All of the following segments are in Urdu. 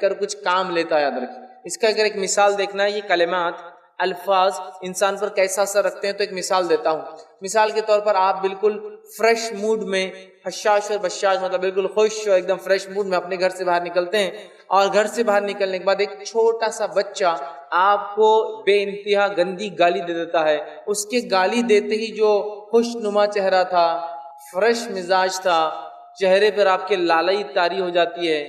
کر کچھ کام لیتا ہے، یاد رکھیے۔ اس کا اگر ایک مثال دیکھنا ہے، یہ کلمات، الفاظ انسان پر کیسا اثر رکھتے ہیں، تو ایک مثال دیتا ہوں۔ مثال کے طور پر آپ بالکل فریش موڈ میں، حشاش اور بشاش مطلب بالکل خوش اور ایک دم فریش موڈ میں اپنے گھر سے باہر نکلتے ہیں، اور گھر سے باہر نکلنے کے بعد ایک چھوٹا سا بچہ آپ کو بے انتہا گندی گالی دے دیتا ہے۔ اس کے گالی دیتے ہی جو خوش نما چہرہ تھا، فریش مزاج تھا، چہرے پر آپ کے لالائی طاری ہو جاتی ہے،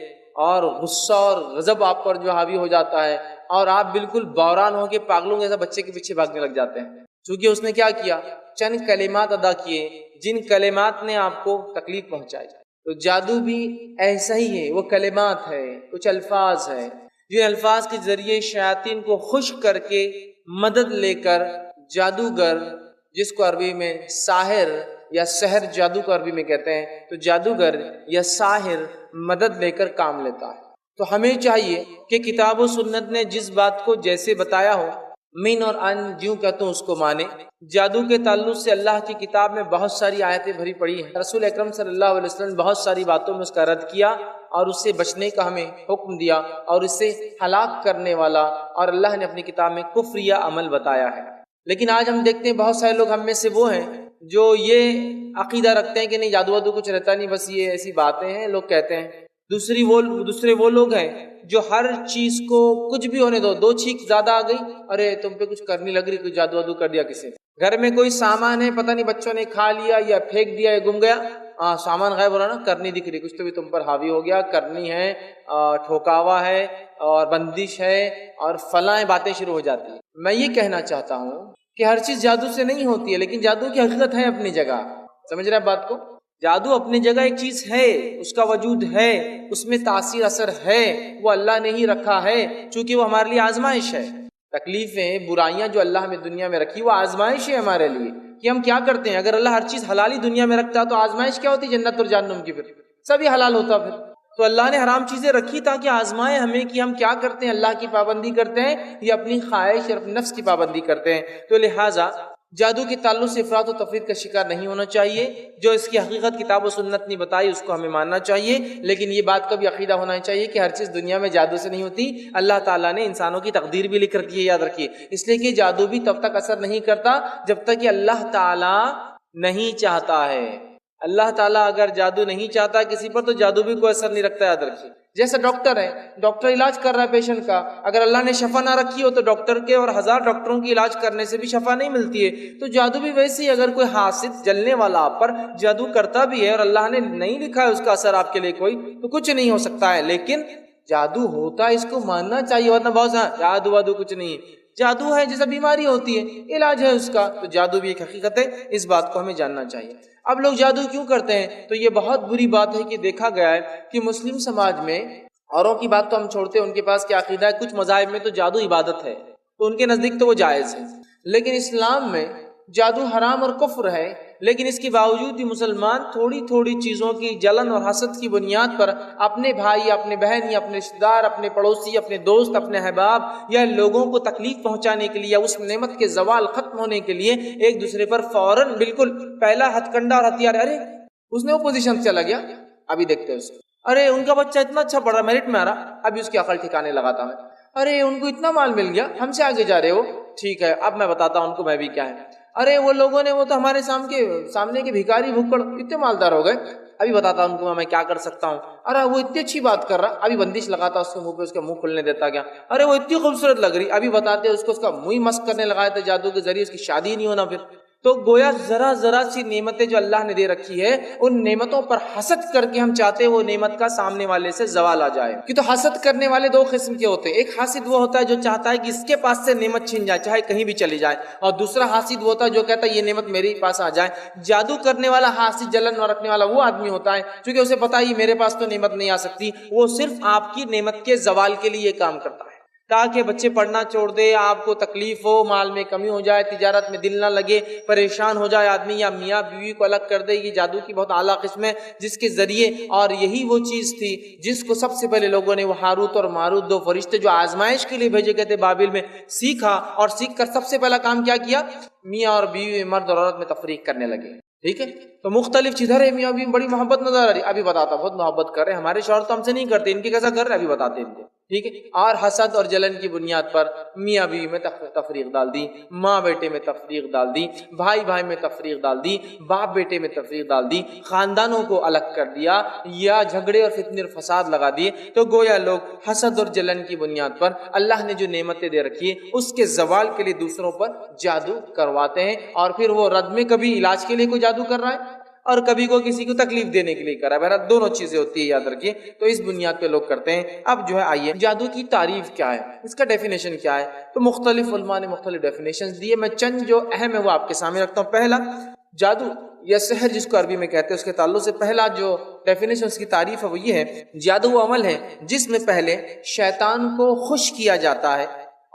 اور غصہ اور غضب آپ پر جو حاوی ہو جاتا ہے، اور آپ بالکل بوران ہو کے پاگلوں کے ایسا بچے کے پیچھے بھاگنے لگ جاتے ہیں، چونکہ اس نے کیا کیا، چند کلمات ادا کیے جن کلمات نے آپ کو تکلیف پہنچائی۔ تو جادو بھی ایسا ہی ہے، وہ کلمات ہے، کچھ الفاظ ہے، جن الفاظ کے ذریعے شیاطین کو خوش کر کے مدد لے کر جادوگر، جس کو عربی میں ساحر یا سحر جادو کو عربی میں کہتے ہیں، تو جادوگر یا ساحر مدد لے کر کام لیتا ہے۔ تو ہمیں چاہیے کہ کتاب و سنت نے جس بات کو جیسے بتایا ہو، من اور ان جیوں کہتا ہوں اس کو مانے۔ جادو کے تعلق سے اللہ کی کتاب میں بہت ساری آیتیں بھری پڑی ہیں، رسول اکرم صلی اللہ علیہ وسلم بہت ساری باتوں میں اس کا رد کیا اور اس سے بچنے کا ہمیں حکم دیا، اور اس سے ہلاک کرنے والا اور اللہ نے اپنی کتاب میں کفر یا عمل بتایا ہے۔ لیکن آج ہم دیکھتے ہیں بہت سارے لوگ ہم میں سے وہ ہیں جو یہ عقیدہ رکھتے ہیں کہ نہیں، جادو وادو کچھ رہتا نہیں، بس یہ ایسی باتیں ہیں، لوگ کہتے ہیں۔ دوسرے وہ لوگ ہیں جو ہر چیز کو کچھ بھی ہونے دو، دو چھینک زیادہ آ گئی، ارے تم پہ کچھ کرنی لگ رہی، کوئی جادو وادو کر دیا کسی نے۔ گھر میں کوئی سامان ہے، پتہ نہیں بچوں نے کھا لیا یا پھینک دیا یا گم گیا، سامان غائب ہو رہا نا، کرنی دکھ رہی، کچھ تو بھی تم پر حاوی ہو گیا، کرنی ہے، ٹھوکاوا ہے اور بندش ہے اور فلاں باتیں شروع ہو جاتی ہیں۔ میں یہ کہنا چاہتا ہوں کہ ہر چیز جادو سے نہیں ہوتی ہے، لیکن جادو کی حقیقت ہے اپنی جگہ۔ سمجھ رہے ہیں بات کو؟ جادو اپنی جگہ ایک چیز ہے، اس کا وجود ہے، اس میں تاثیر اثر ہے، وہ اللہ نے ہی رکھا ہے، چونکہ وہ ہمارے لیے آزمائش ہے۔ تکلیفیں، برائیاں جو اللہ نے دنیا میں رکھی، وہ آزمائش ہے ہمارے لیے کہ ہم کیا کرتے ہیں۔ اگر اللہ ہر چیز حلالی دنیا میں رکھتا تو آزمائش کیا ہوتی، جنت اور جہنم کی، پھر سبھی حلال ہوتا۔ پھر تو اللہ نے حرام چیزیں رکھی تاکہ آزمائے ہمیں کہ ہم کیا کرتے ہیں، اللہ کی پابندی کرتے ہیں یا اپنی خواہش اور اپنے نفس کی پابندی کرتے ہیں۔ تو لہٰذا جادو کے تعلق سے افراط و تفریط کا شکار نہیں ہونا چاہیے۔ جو اس کی حقیقت کتاب و سنت نے بتائی اس کو ہمیں ماننا چاہیے، لیکن یہ بات کا بھی عقیدہ ہونا چاہیے کہ ہر چیز دنیا میں جادو سے نہیں ہوتی۔ اللہ تعالیٰ نے انسانوں کی تقدیر بھی لکھ رکھی ہے، یاد رکھیے، اس لیے کہ جادو بھی تب تک اثر نہیں کرتا جب تک کہ اللہ تعالیٰ نہیں چاہتا ہے۔ اللہ تعالیٰ اگر جادو نہیں چاہتا کسی پر تو جادو بھی کوئی اثر نہیں رکھتا، یاد رکھیے۔ جیسا ڈاکٹر ہے، ڈاکٹر علاج کر رہا ہے پیشنٹ کا، اگر اللہ نے شفا نہ رکھی ہو تو ڈاکٹر کے اور 1000 ڈاکٹروں کی علاج کرنے سے بھی شفا نہیں ملتی ہے۔ تو جادو بھی ویسے ہی، اگر کوئی حاسد جلنے والا آپ پر جادو کرتا بھی ہے اور اللہ نے نہیں لکھا ہے اس کا اثر آپ کے لیے کوئی، تو کچھ نہیں ہو سکتا ہے۔ لیکن جادو ہوتا ہے، اس کو ماننا چاہیے، ورنہ بہت سا جادو وادو کچھ نہیں ہے۔ جادو ہے جیسا بیماری ہوتی ہے، علاج ہے اس کا، تو جادو بھی ایک حقیقت ہے، اس بات کو ہمیں جاننا چاہیے۔ اب لوگ جادو کیوں کرتے ہیں؟ تو یہ بہت بری بات ہے کہ دیکھا گیا ہے کہ مسلم سماج میں، اوروں کی بات تو ہم چھوڑتے ہیں، ان کے پاس کیا عقیدہ ہے، کچھ مذاہب میں تو جادو عبادت ہے، تو ان کے نزدیک تو وہ جائز ہے، لیکن اسلام میں جادو حرام اور کفر ہے۔ لیکن اس کے باوجود بھی مسلمان تھوڑی تھوڑی چیزوں کی جلن اور حسد کی بنیاد پر اپنے بھائی، اپنے بہن یا اپنے رشتہ دار، اپنے پڑوسی، اپنے دوست، اپنے احباب یا لوگوں کو تکلیف پہنچانے کے لیے، اس نعمت کے زوال ختم ہونے کے لیے ایک دوسرے پر فوراً بالکل پہلا ہتھ کنڈا اور ہتھیار، ارے اس نے وہ پوزیشن چلا گیا، ابھی دیکھتے ہیں اس کو، ارے ان کا بچہ اتنا اچھا پڑھ رہا، میرٹ میں آ رہا، ابھی اس کی عقل ٹھکانے لگاتا میں، ارے ان کو اتنا مال مل گیا، ہم سے آگے جا رہے ہو، ٹھیک ہے اب میں بتاتا ہوں ان کو میں بھی کیا ہے، ارے وہ لوگوں نے، وہ تو ہمارے سامنے کے بھکاری بھوکڑ اتنے مالدار ہو گئے، ابھی بتاتا ہوں ان کو میں کیا کر سکتا ہوں، ارے وہ اتنی اچھی بات کر رہا، ابھی بندش لگاتا اس کے منہ پہ، اس کا منہ کھلنے دیتا گیا، ارے وہ اتنی خوبصورت لگ رہی، ابھی بتاتے اس کو، اس کا منہ مسک کرنے لگایا تھا جادو کے ذریعے، اس کی شادی نہیں ہونا پھر۔ تو گویا ذرا ذرا سی نعمتیں جو اللہ نے دے رکھی ہے، ان نعمتوں پر حسد کر کے ہم چاہتے ہیں وہ نعمت کا سامنے والے سے زوال آ جائے۔ کہ تو حسد کرنے والے دو قسم کے ہوتے ہیں، ایک حاسد وہ ہوتا ہے جو چاہتا ہے کہ اس کے پاس سے نعمت چھن جائے چاہے کہیں بھی چلی جائے، اور دوسرا حاسد وہ ہوتا ہے جو کہتا ہے یہ نعمت میرے پاس آ جائے۔ جادو کرنے والا، حاسد، جلن نہ رکھنے والا وہ آدمی ہوتا ہے کیونکہ اسے پتا ہی میرے پاس تو نعمت نہیں آ سکتی، وہ صرف آپ کی نعمت کے زوال کے لیے کام کرتا ہے تاکہ بچے پڑھنا چھوڑ دے، آپ کو تکلیف ہو، مال میں کمی ہو جائے، تجارت میں دل نہ لگے، پریشان ہو جائے آدمی، یا میاں بیوی کو الگ کر دے۔ یہ جادو کی بہت اعلیٰ قسم ہے جس کے ذریعے، اور یہی وہ چیز تھی جس کو سب سے پہلے لوگوں نے، وہ ہاروت اور ماروت دو فرشتے جو آزمائش کے لیے بھیجے گئے تھے بابل میں، سیکھا، اور سیکھ کر سب سے پہلا کام کیا کیا؟ میاں اور بیوی، مرد اور عورت میں تفریق کرنے لگے۔ ٹھیک ہے، تو مختلف چیز ہے، میاں بیوی بڑی محبت نظر آ رہی، ابھی بتاتا، بہت محبت کر رہے، ہمارے شوہر تو ہم سے نہیں کرتے، ان کے کیسا کر رہے، ابھی بتاتے ان کو۔ ٹھیک ہے، اور حسد اور جلن کی بنیاد پر میاں بیوی میں تفریق ڈال دی، ماں بیٹے میں تفریق ڈال دی، بھائی بھائی میں تفریق ڈال دی، باپ بیٹے میں تفریق ڈال دی، خاندانوں کو الگ کر دیا یا جھگڑے اور فتنے اور فساد لگا دیے، تو گویا لوگ حسد اور جلن کی بنیاد پر اللہ نے جو نعمتیں دے رکھی ہے اس کے زوال کے لیے دوسروں پر جادو کرواتے ہیں، اور پھر وہ رد میں کبھی علاج کے لیے کوئی جادو کر رہا ہے اور کبھی کو کسی کو تکلیف دینے کے لیے کرا ہے، بہرحال دونوں چیزیں ہوتی ہے، یاد رکھیے۔ تو اس بنیاد پہ لوگ کرتے ہیں۔ اب جو ہے آئیے جادو کی تعریف کیا ہے، اس کا ڈیفینیشن کیا ہے، تو مختلف علماء نے مختلف ڈیفینیشنز دیے، میں چند جو اہم ہے وہ آپ کے سامنے رکھتا ہوں۔ پہلا، جادو یا سحر جس کو عربی میں کہتے ہیں، اس کے تعلق سے پہلا جو ڈیفینیشن اس کی تعریف ہے وہ یہ ہے، جادو وہ عمل ہے جس میں پہلے شیطان کو خوش کیا جاتا ہے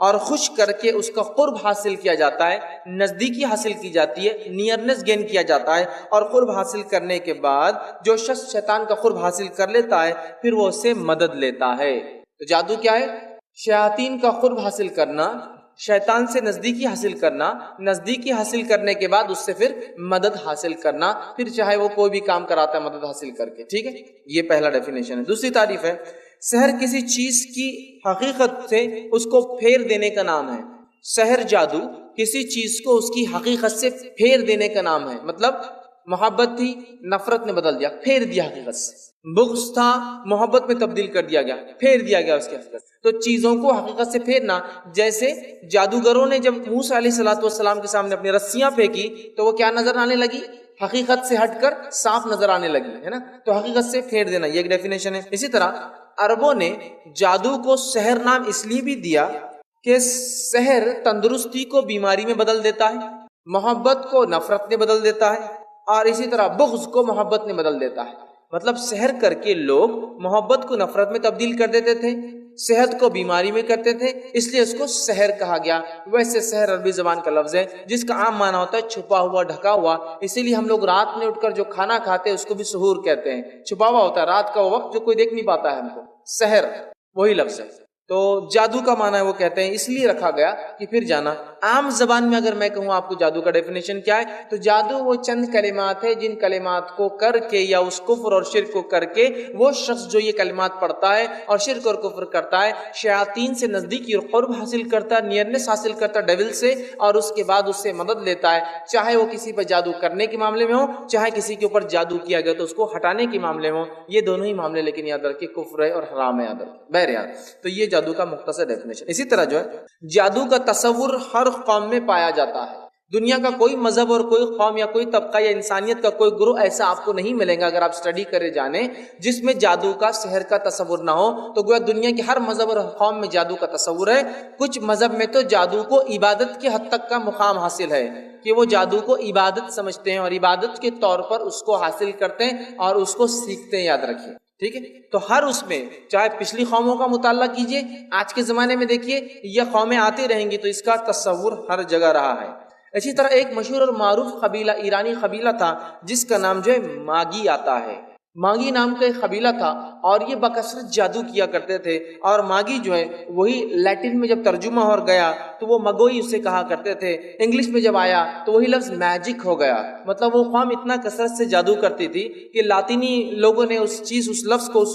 اور خوش کر کے اس کا قرب حاصل کیا جاتا ہے، نزدیکی حاصل کی جاتی ہے، نیئرنس گین کیا جاتا ہے، اور قرب حاصل کرنے کے بعد جو شخص شیطان کا قرب حاصل کر لیتا ہے پھر وہ اس سے مدد لیتا ہے۔ تو جادو کیا ہے؟ شیاطین کا قرب حاصل کرنا، شیطان سے نزدیکی حاصل کرنا، نزدیکی حاصل کرنے کے بعد اس سے پھر مدد حاصل کرنا، پھر چاہے وہ کوئی بھی کام کراتا ہے مدد حاصل کر کے، ٹھیک ہے، یہ پہلا ڈیفینیشن ہے۔ دوسری تعریف ہے، سحر کسی چیز کی حقیقت سے اس کو پھیر دینے کا نام ہے۔ سحر جادو کسی چیز کو اس کی حقیقت سے پھیر دینے کا نام ہے، مطلب محبت تھی نفرت نے بدل دیا، پھیر دیا حقیقت سے، بغض تھا محبت میں تبدیل کر دیا گیا، پھیر دیا گیا اس کی حقیقت۔ تو چیزوں کو حقیقت سے پھیرنا، جیسے جادوگروں نے جب موسیٰ علیہ السلام کے سامنے اپنی رسیاں پھینکی تو وہ کیا نظر آنے لگی؟ حقیقت سے ہٹ کر صاف نظر آنے لگی، ہے نا، تو حقیقت سے پھیر دینا یہ ایک ڈیفینیشن ہے۔ اسی طرح عربوں نے جادو کو سحر نام اس لیے بھی دیا کہ سحر تندرستی کو بیماری میں بدل دیتا ہے، محبت کو نفرت میں بدل دیتا ہے، اور اسی طرح بغض کو محبت میں بدل دیتا ہے۔ مطلب سحر کر کے لوگ محبت کو نفرت میں تبدیل کر دیتے تھے، صحت کو بیماری میں کرتے تھے، اس لیے اس کو سحر کہا گیا۔ ویسے سحر عربی زبان کا لفظ ہے جس کا عام معنی ہوتا ہے چھپا ہوا، ڈھکا ہوا، اسی لیے ہم لوگ رات میں اٹھ کر جو کھانا کھاتے ہیں اس کو بھی سحور کہتے ہیں، چھپا ہوا ہوتا ہے رات کا وہ وقت جو کوئی دیکھ نہیں پاتا ہے ہم کو، سحر وہی لفظ ہے۔ تو جادو کا معنی ہے وہ کہتے ہیں اس لیے رکھا گیا کہ پھر جانا۔ عام زبان میں اگر میں کہوں آپ کو جادو کا ڈیفینیشن کیا ہے، تو جادو وہ چند کلمات ہے جن کلمات کو کر کے یا اس کفر اور شرک کو کر کے وہ شخص جو یہ کلمات پڑھتا ہے اور شرک اور کفر کرتا ہے، شیاطین سے نزدیکی اور قرب حاصل کرتا ہے، نیئرنس حاصل کرتا ہے ڈیول سے، اور اس کے بعد اس سے مدد لیتا ہے، چاہے وہ کسی پر جادو کرنے کے معاملے میں ہو، چاہے کسی کے اوپر جادو کیا گیا تو اس کو ہٹانے کے معاملے میں ہو، یہ دونوں ہی معاملے لیکن یاد رکھیے کفر ہے اور حرام ہے، یاد رکھیے بہرحال۔ تو یہ جادو کا مختصر ڈیفینیشن۔ اسی طرح جو ہے جادو کا تصور ہر قوم میں پایا جاتا ہے، دنیا کا کوئی مذہب اور کوئی قوم یا کوئی طبقہ یا انسانیت کا کوئی گروہ ایسا آپ کو نہیں ملے گا اگر آپ اسٹڈی کرے جانے جس میں جادو کا سحر کا تصور نہ ہو۔ تو گویا دنیا کی ہر مذہب اور قوم میں جادو کا تصور ہے۔ کچھ مذہب میں تو جادو کو عبادت کے حد تک کا مقام حاصل ہے کہ وہ جادو کو عبادت سمجھتے ہیں اور عبادت کے طور پر اس کو حاصل کرتے ہیں اور اس کو سیکھتے ہیں، یاد رکھیے، ٹھیک ہے۔ تو ہر اس میں چاہے پچھلی قوموں کا مطالعہ کیجئے، آج کے زمانے میں دیکھیے یہ قومیں آتی رہیں گی تو اس کا تصور ہر جگہ رہا ہے۔ اسی طرح ایک مشہور اور معروف قبیلہ، ایرانی قبیلہ تھا جس کا نام جو ہے ماگی آتا ہے۔ ماگی نام کا ایک قبیلہ تھا اور یہ بکثرت جادو کیا کرتے تھے، اور ماگی جو ہے وہی لیٹن میں جب ترجمہ ہو گیا تو وہ مگوئی اسے کہا کرتے تھے، انگلش میں جب آیا تو وہی لفظ میجک ہو گیا۔ مطلب وہ قوم اتنا کثرت سے جادو کرتی تھی کہ لاطینی لوگوں نے اس لفظ کو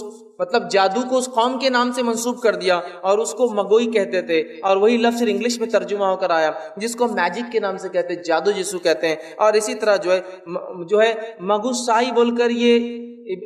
مطلب جادو کو اس قوم کے نام سے منسوب کر دیا اور اس کو مگوئی کہتے تھے، اور وہی لفظ انگلش میں ترجمہ ہو کر آیا جس کو میجک کے نام سے کہتے ہیں، جادو جسو کہتے ہیں۔ اور اسی طرح جو ہے مگوسائی بول کر یہ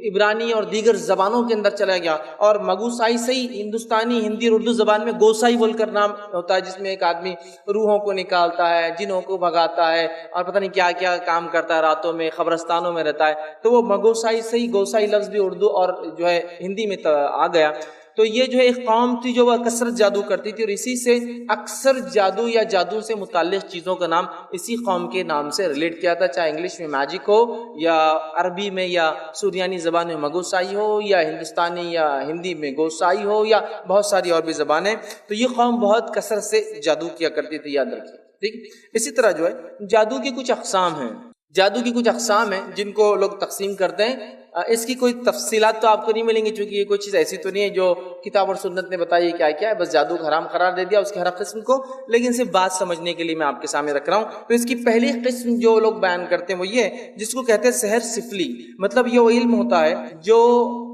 عبرانی اور دیگر زبانوں کے اندر چلا گیا، اور مگوسائی سے ہی ہندوستانی، ہندی اور اردو زبان میں گوسائی بول کر نام ہوتا ہے، جس میں ایک آدمی روحوں کو نکالتا ہے، جنوں کو بھگاتا ہے اور پتہ نہیں کیا کیا کام کرتا ہے، راتوں میں قبرستانوں میں رہتا ہے۔ تو وہ مگوسائی سے ہی گوسائی لفظ بھی اردو اور جو ہے ہندی میں آ گیا۔ تو یہ جو ہے ایک قوم تھی جو وہ کثرت جادو کرتی تھی، اور اسی سے اکثر جادو یا جادو سے متعلق چیزوں کا نام اسی قوم کے نام سے ریلیٹ کیا تھا، چاہے انگلش میں میجک ہو یا عربی میں یا سوریانی زبان میں مگوسائی ہو یا ہندوستانی یا ہندی میں گوسائی ہو یا بہت ساری اور بھی زبانیں۔ تو یہ قوم بہت کثرت سے جادو کیا کرتی تھی، یاد رکھیے، ٹھیک۔ اسی طرح جو ہے جادو کی کچھ اقسام ہیں۔ جادو کی کچھ اقسام ہیں جن کو لوگ تقسیم کرتے ہیں. اس کی کوئی تفصیلات تو آپ کو نہیں ملیں گی چونکہ یہ کوئی چیز ایسی تو نہیں ہے جو کتاب اور سنت نے بتائی کیا ہے, بس جادو کو حرام قرار دے دیا اس کے ہر قسم کو, لیکن صرف بات سمجھنے کے لیے میں آپ کے سامنے رکھ رہا ہوں. تو اس کی پہلی قسم جو لوگ بیان کرتے ہیں وہ یہ ہے جس کو کہتے ہیں سحر سفلی. مطلب یہ وہ علم ہوتا ہے جو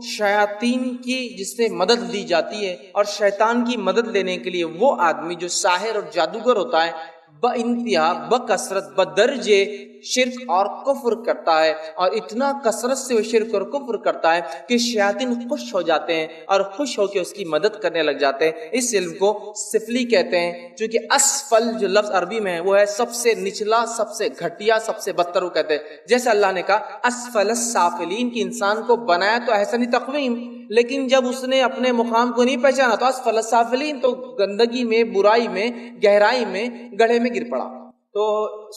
شیاطین کی جس سے مدد لی جاتی ہے, اور شیطان کی مدد لینے کے لیے وہ آدمی جو ساحر اور جادوگر ہوتا ہے با انتہا بکثرت بدرجے شرک اور کفر کرتا ہے, اور اتنا کثرت سے وہ شرک اور کفر کرتا ہے کہ شیاطین خوش ہو جاتے ہیں اور خوش ہو کے اس کی مدد کرنے لگ جاتے ہیں. اس علم کو سفلی کہتے ہیں, چونکہ اسفل جو لفظ عربی میں ہے وہ ہے سب سے نچلا, سب سے گھٹیا, سب سے بدتر. وہ کہتے ہیں جیسے اللہ نے کہا اسفل السافلین کی انسان کو بنایا تو احسن تقویم, لیکن جب اس نے اپنے مقام کو نہیں پہچانا تو اسفل السافلین, تو گندگی میں, برائی میں, گہرائی میں, گڑھے میں گر پڑا. تو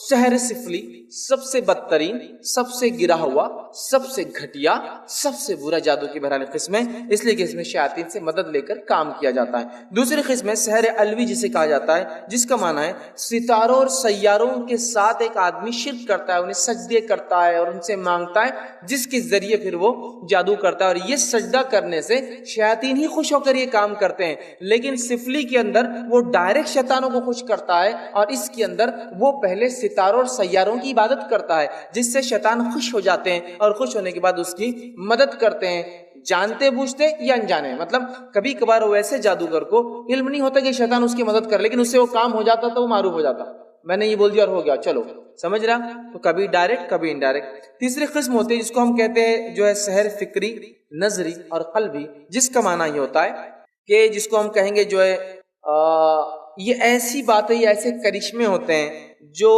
سحر سفلی سب سے بدترین, سب سے گرا ہوا, سب سے گھٹیا, سب سے برا جادو کی بہرحال قسم ہے, اس لیے کہ اس میں شیاطین سے مدد لے کر کام کیا جاتا ہے. دوسری قسم ہے سحر علوی جسے کہا جاتا ہے, جس کا معنی ہے ستاروں اور سیاروں کے ساتھ ایک آدمی شرک کرتا ہے, انہیں سجدے کرتا ہے اور ان سے مانگتا ہے, جس کے ذریعے پھر وہ جادو کرتا ہے. اور یہ سجدہ کرنے سے شیاطین ہی خوش ہو کر یہ کام کرتے ہیں, لیکن سفلی کے اندر وہ ڈائریکٹ شیطانوں کو خوش کرتا ہے, اور اس کے اندر وہ پہلے ستاروں اور سیاروں کی عبادت کرتا ہے جس سے شیطان خوش ہو جاتے ہیں, اور خوش ہونے کے بعد اس کی مدد کرتے ہیں, جانتے بوجھتے یا انجانے. مطلب کبھی کبھار وہ ایسے جادوگر کو علم نہیں ہوتا کہ شیطان اس کی مدد کر, لیکن اس سے وہ کام ہو جاتا تو وہ معروف ہو جاتا, میں نے یہ بول دیا اور ہو گیا, چلو سمجھ رہا. تو کبھی ڈائریکٹ کبھی انڈائریکٹ. تیسری قسم ہوتی ہے جس کو ہم کہتے ہیں جو ہے سحر فکری, نظری اور قلبی, جس کا معنی یہ ہوتا ہے کہ جس کو ہم کہیں گے جو ہے یہ ایسی باتیں یا ایسے کرشمے ہوتے ہیں جو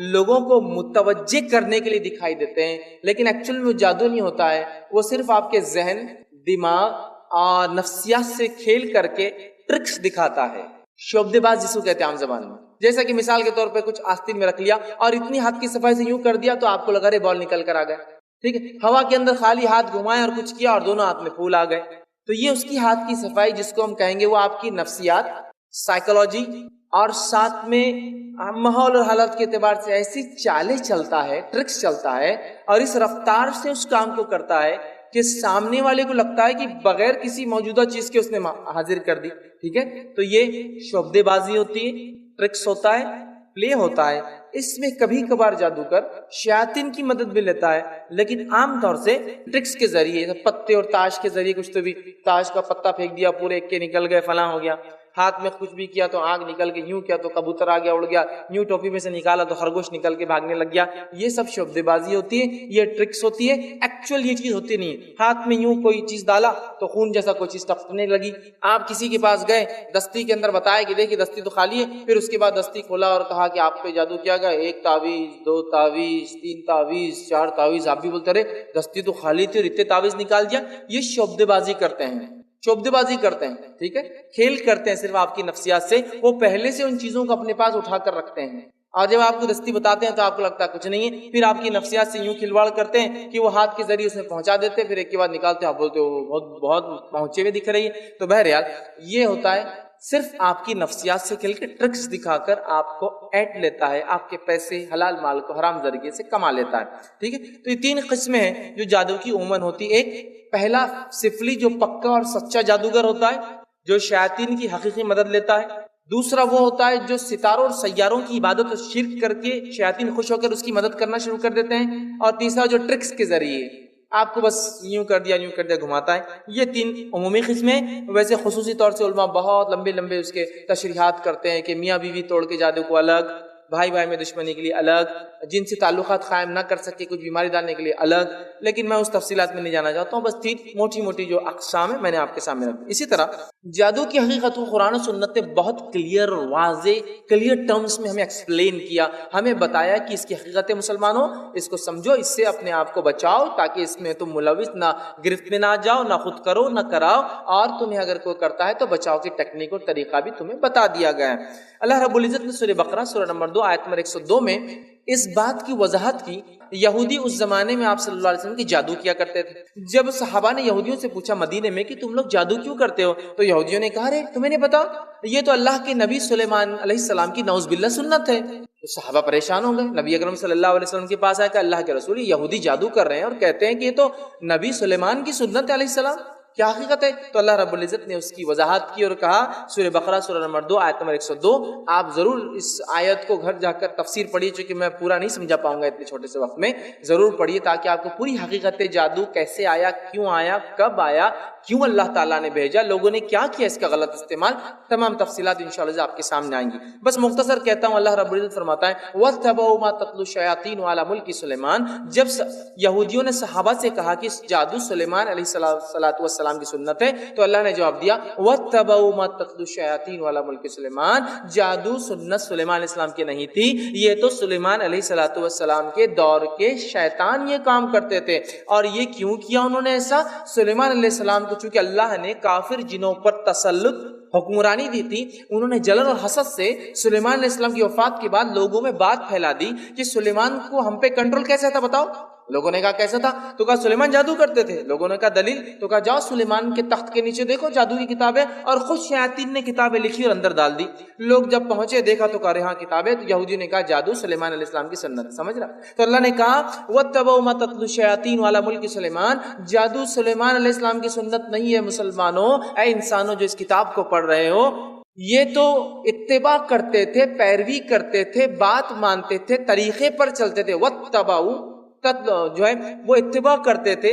لوگوں کو متوجہ کرنے کے لیے دکھائی دیتے ہیں, لیکن ایکچوئل میں وہ جادو نہیں ہوتا ہے, وہ صرف آپ کے ذہن, دماغ اور نفسیات سے کھیل کر کے ٹرکس دکھاتا ہے. شعبدے باز جس کو کہتے ہیں عام زبان میں, جیسا کہ مثال کے طور پہ کچھ آستین میں رکھ لیا اور اتنی ہاتھ کی صفائی سے یوں کر دیا تو آپ کو لگا رہے بال نکل کر آ گئے, ٹھیک ہے. ہوا کے اندر خالی ہاتھ گھمائے اور کچھ کیا اور دونوں ہاتھ میں پھول آ گئے, تو یہ اس کی ہاتھ کی صفائی جس کو ہم کہیں گے وہ آپ کی نفسیات, سائیکولوجی اور ساتھ میں ماحول اور حالت کے اعتبار سے ایسی چالیں چلتا ہے, ٹرکس چلتا ہے, اور اس رفتار سے اس کام کو کرتا ہے کہ سامنے والے کو لگتا ہے کہ بغیر کسی موجودہ چیز کے اس نے حاضر کر دی, ٹھیک ہے. تو یہ شعبدے بازی ہوتی ہے, ٹرکس ہوتا ہے, پلے ہوتا ہے. اس میں کبھی کبھار جادوگر شیاطین کی مدد بھی لیتا ہے, لیکن عام طور سے ٹرکس کے ذریعے, پتے اور تاش کے ذریعے, کچھ تو بھی تاش کا پتا پھینک دیا پورے ایک کے نکل گئے, فلاں ہو گیا, ہاتھ میں کچھ بھی کیا تو آگ نکل کے, یوں کیا تو کبوتر آ گیا اڑ گیا, یوں ٹوپی میں سے نکالا تو خرگوش نکل کے بھاگنے لگ گیا. یہ سب شعبدے بازی ہوتی ہے, یہ ٹرکس ہوتی ہے. ایکچوئل یہ چیز ہوتی نہیں ہے. ہاتھ میں یوں کوئی چیز ڈالا تو خون جیسا کوئی چیز ٹپکنے لگی, آپ کسی کے پاس گئے, دستی کے اندر بتایا کہ دیکھیے دستی تو خالی ہے, پھر اس کے بعد دستی کھولا اور کہا کہ آپ پہ جادو کیا گیا, 1 تعویذ 2 تعویذ 3 تعویذ 4 تعویذ, آپ بھی بولتے رہے دستی تو خالی تھی اور اتنے تعویذ نکال دیا. یہ شعبدے بازی کرتے ہیں, شعبدے بازی کرتے ہیں, ٹھیک ہے. کھیل کرتے ہیں صرف آپ کی نفسیات سے, وہ پہلے سے ان چیزوں کو اپنے پاس اٹھا کر رکھتے ہیں, اور جب آپ کو دستی بتاتے ہیں تو آپ کو لگتا ہے کچھ نہیں ہے, پھر آپ کی نفسیات سے یوں کھلواڑ کرتے ہیں کہ وہ ہاتھ کے ذریعے اس میں پہنچا دیتے ہیں, پھر ایک کے بعد نکالتے ہیں, آپ بولتے ہو بہت بہت پہنچے ہوئے دکھ رہی ہے. تو بہرحال یہ ہوتا ہے صرف آپ کی نفسیات سے کھیل کے ٹرکس دکھا کر آپ کو ایٹ لیتا ہے, آپ کے پیسے حلال مال کو حرام ذریعے سے کما لیتا ہے, ٹھیک ہے. تو یہ 3 قسمیں ہیں جو جادو کی عموماً ہوتی. ایک پہلا سفلی جو پکا اور سچا جادوگر ہوتا ہے جو شیاطین کی حقیقی مدد لیتا ہے. دوسرا وہ ہوتا ہے جو ستاروں اور سیاروں کی عبادت اور شرک کر کے شیاطین خوش ہو کر اس کی مدد کرنا شروع کر دیتے ہیں. اور تیسرا جو ٹرکس کے ذریعے آپ کو بس یوں کر دیا گھماتا ہے. یہ 3 عمومی قسمیں. ویسے خصوصی طور سے علماء بہت لمبے اس کے تشریحات کرتے ہیں کہ میاں بیوی توڑ کے جادو کو الگ, بھائی بھائی میں دشمنی کے لیے الگ, جن سے تعلقات قائم نہ کر سکے کچھ بیماری ڈالنے کے لیے الگ, لیکن میں اس تفصیلات میں نہیں جانا چاہتا ہوں. بس 3 موٹی جو اقسام ہیں میں نے آپ کے سامنے رکھ دی. اسی طرح جادو کی حقیقت کو قرآن و سنت نے بہت کلیئر اور واضح ٹرمز میں ہمیں ایکسپلین کیا, ہمیں بتایا کہ اس کی حقیقت مسلمانوں, اس کو سمجھو, اس سے اپنے آپ کو بچاؤ تاکہ اس میں تم ملوث نہ, گرفت میں نہ جاؤ, نہ خود کرو نہ کراؤ, اور تمہیں اگر کوئی کرتا ہے تو بچاؤ کی ٹیکنیک اور طریقہ بھی تمہیں بتا دیا گیا ہے. اللہ رب العزت نے سورہ بقرہ سورہ نمبر 2 آیت نمبر 102 میں اس بات کی وضاحت کی یہودی اس زمانے میں آپ صلی اللہ علیہ وسلم کی جادو کیا کرتے تھے. جب صحابہ نے یہودیوں سے پوچھا مدینے میں کہ تم لوگ جادو کیوں کرتے ہو, تو یہودیوں نے کہا رے تمہیں نہیں پتا, یہ تو اللہ کے نبی سلیمان علیہ السلام کی نعوذ باللہ سنت ہے. تو صحابہ پریشان ہو گئے, نبی اکرم صلی اللہ علیہ وسلم کے پاس آیا کہ اللہ کے رسول یہودی جادو کر رہے ہیں اور کہتے ہیں کہ یہ تو نبی سلیمان کی سنت ہے علیہ السلام, کیا حقیقت ہے؟ تو اللہ رب العزت نے اس کی وضاحت کی اور کہا سورہ بقرہ سورہ نمبر 2 آیت نمبر 102. آپ ضرور اس آیت کو گھر جا کر تفسیر پڑھیے, چونکہ میں پورا نہیں سمجھا پاؤں گا اتنے چھوٹے سے وقت میں. ضرور پڑھیے تاکہ آپ کو پوری حقیقت جادو کیسے آیا, کیوں آیا, کب آیا, کیوں اللہ تعالیٰ نے بھیجا, لوگوں نے کیا کیا اس کا غلط استعمال, تمام تفصیلات انشاءاللہ آپ کے سامنے آئیں گی. بس مختصر کہتا ہوں, اللہ رب العزت فرماتا ہے وَاتَّبَعُوا مَا تَتْلُو الشَّيَاطِينُ عَلَى مُلْكِ سُلَيْمَانَ. جب یہودیوں نے صحابہ سے کہا کہ جادو سلیمان علیہ السلام کی سنت ہے, تو اللہ نے جواب دیا وَاتَّبَعُوا مَا تَتْلُو الشَّيَاطِينُ عَلَى مُلْكِ سُلَيْمَانَ. جادو سنت سلیمان علیہ السلام کی نہیں تھی, یہ تو سلیمان علیہ السلام کے دور کے شیطان یہ کام کرتے تھے. اور یہ کیوں کیا انہوں نے ایسا؟ سلیمان علیہ السلام کو چونکہ اللہ نے کافر جنوں پر تسلط حکمرانی دی تھی, انہوں نے جلن اور حسد سے سلیمان علیہ السلام کی وفات کے بعد لوگوں میں بات پھیلا دی کہ سلیمان کو ہم پہ کنٹرول کیسا تھا بتاؤ. لوگوں نے کہا کیسا تھا, تو کہا سلیمان جادو کرتے تھے. لوگوں نے کہا دلیل, تو کہا جاؤ سلیمان کے تخت کے نیچے دیکھو جادو کی کتابیں, اور خود شیاطین نے کتابیں لکھی اور اندر ڈال دی. لوگ جب پہنچے دیکھا تو کہا رہے ہاں کتابیں, تو یہودیوں نے کہا جادو سلیمان علیہ السلام کی سنت, سمجھ رہا. تو اللہ نے کہا وَاتَّبَعُوا مَا تَتْلُو الشَّيَاطِينُ عَلَى مُلْكِ سُلَيْمَانَ. جادو سلیمان علیہ السلام کی سنت نہیں ہے مسلمانوں, اے انسانوں جو اس کتاب کو پڑھ رہے ہو. یہ تو اتباع کرتے تھے, پیروی کرتے تھے, بات مانتے تھے, طریقے پر چلتے تھے. وَاتَّبَعُوا جو ہے وہ اتباع کرتے تھے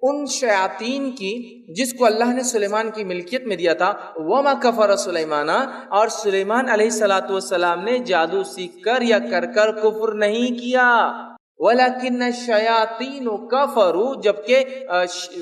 ان شیاطین کی جس کو اللہ نے سلیمان کی ملکیت میں دیا تھا. وَمَا كَفَرَ سُلَيْمَانَ. اور سلیمان علیہ السلام نے جادو سیکھ کر یا کر کفر نہیں کیا. وَلَكِنَّ الشَّيَاطِينُ كَفَرُوا.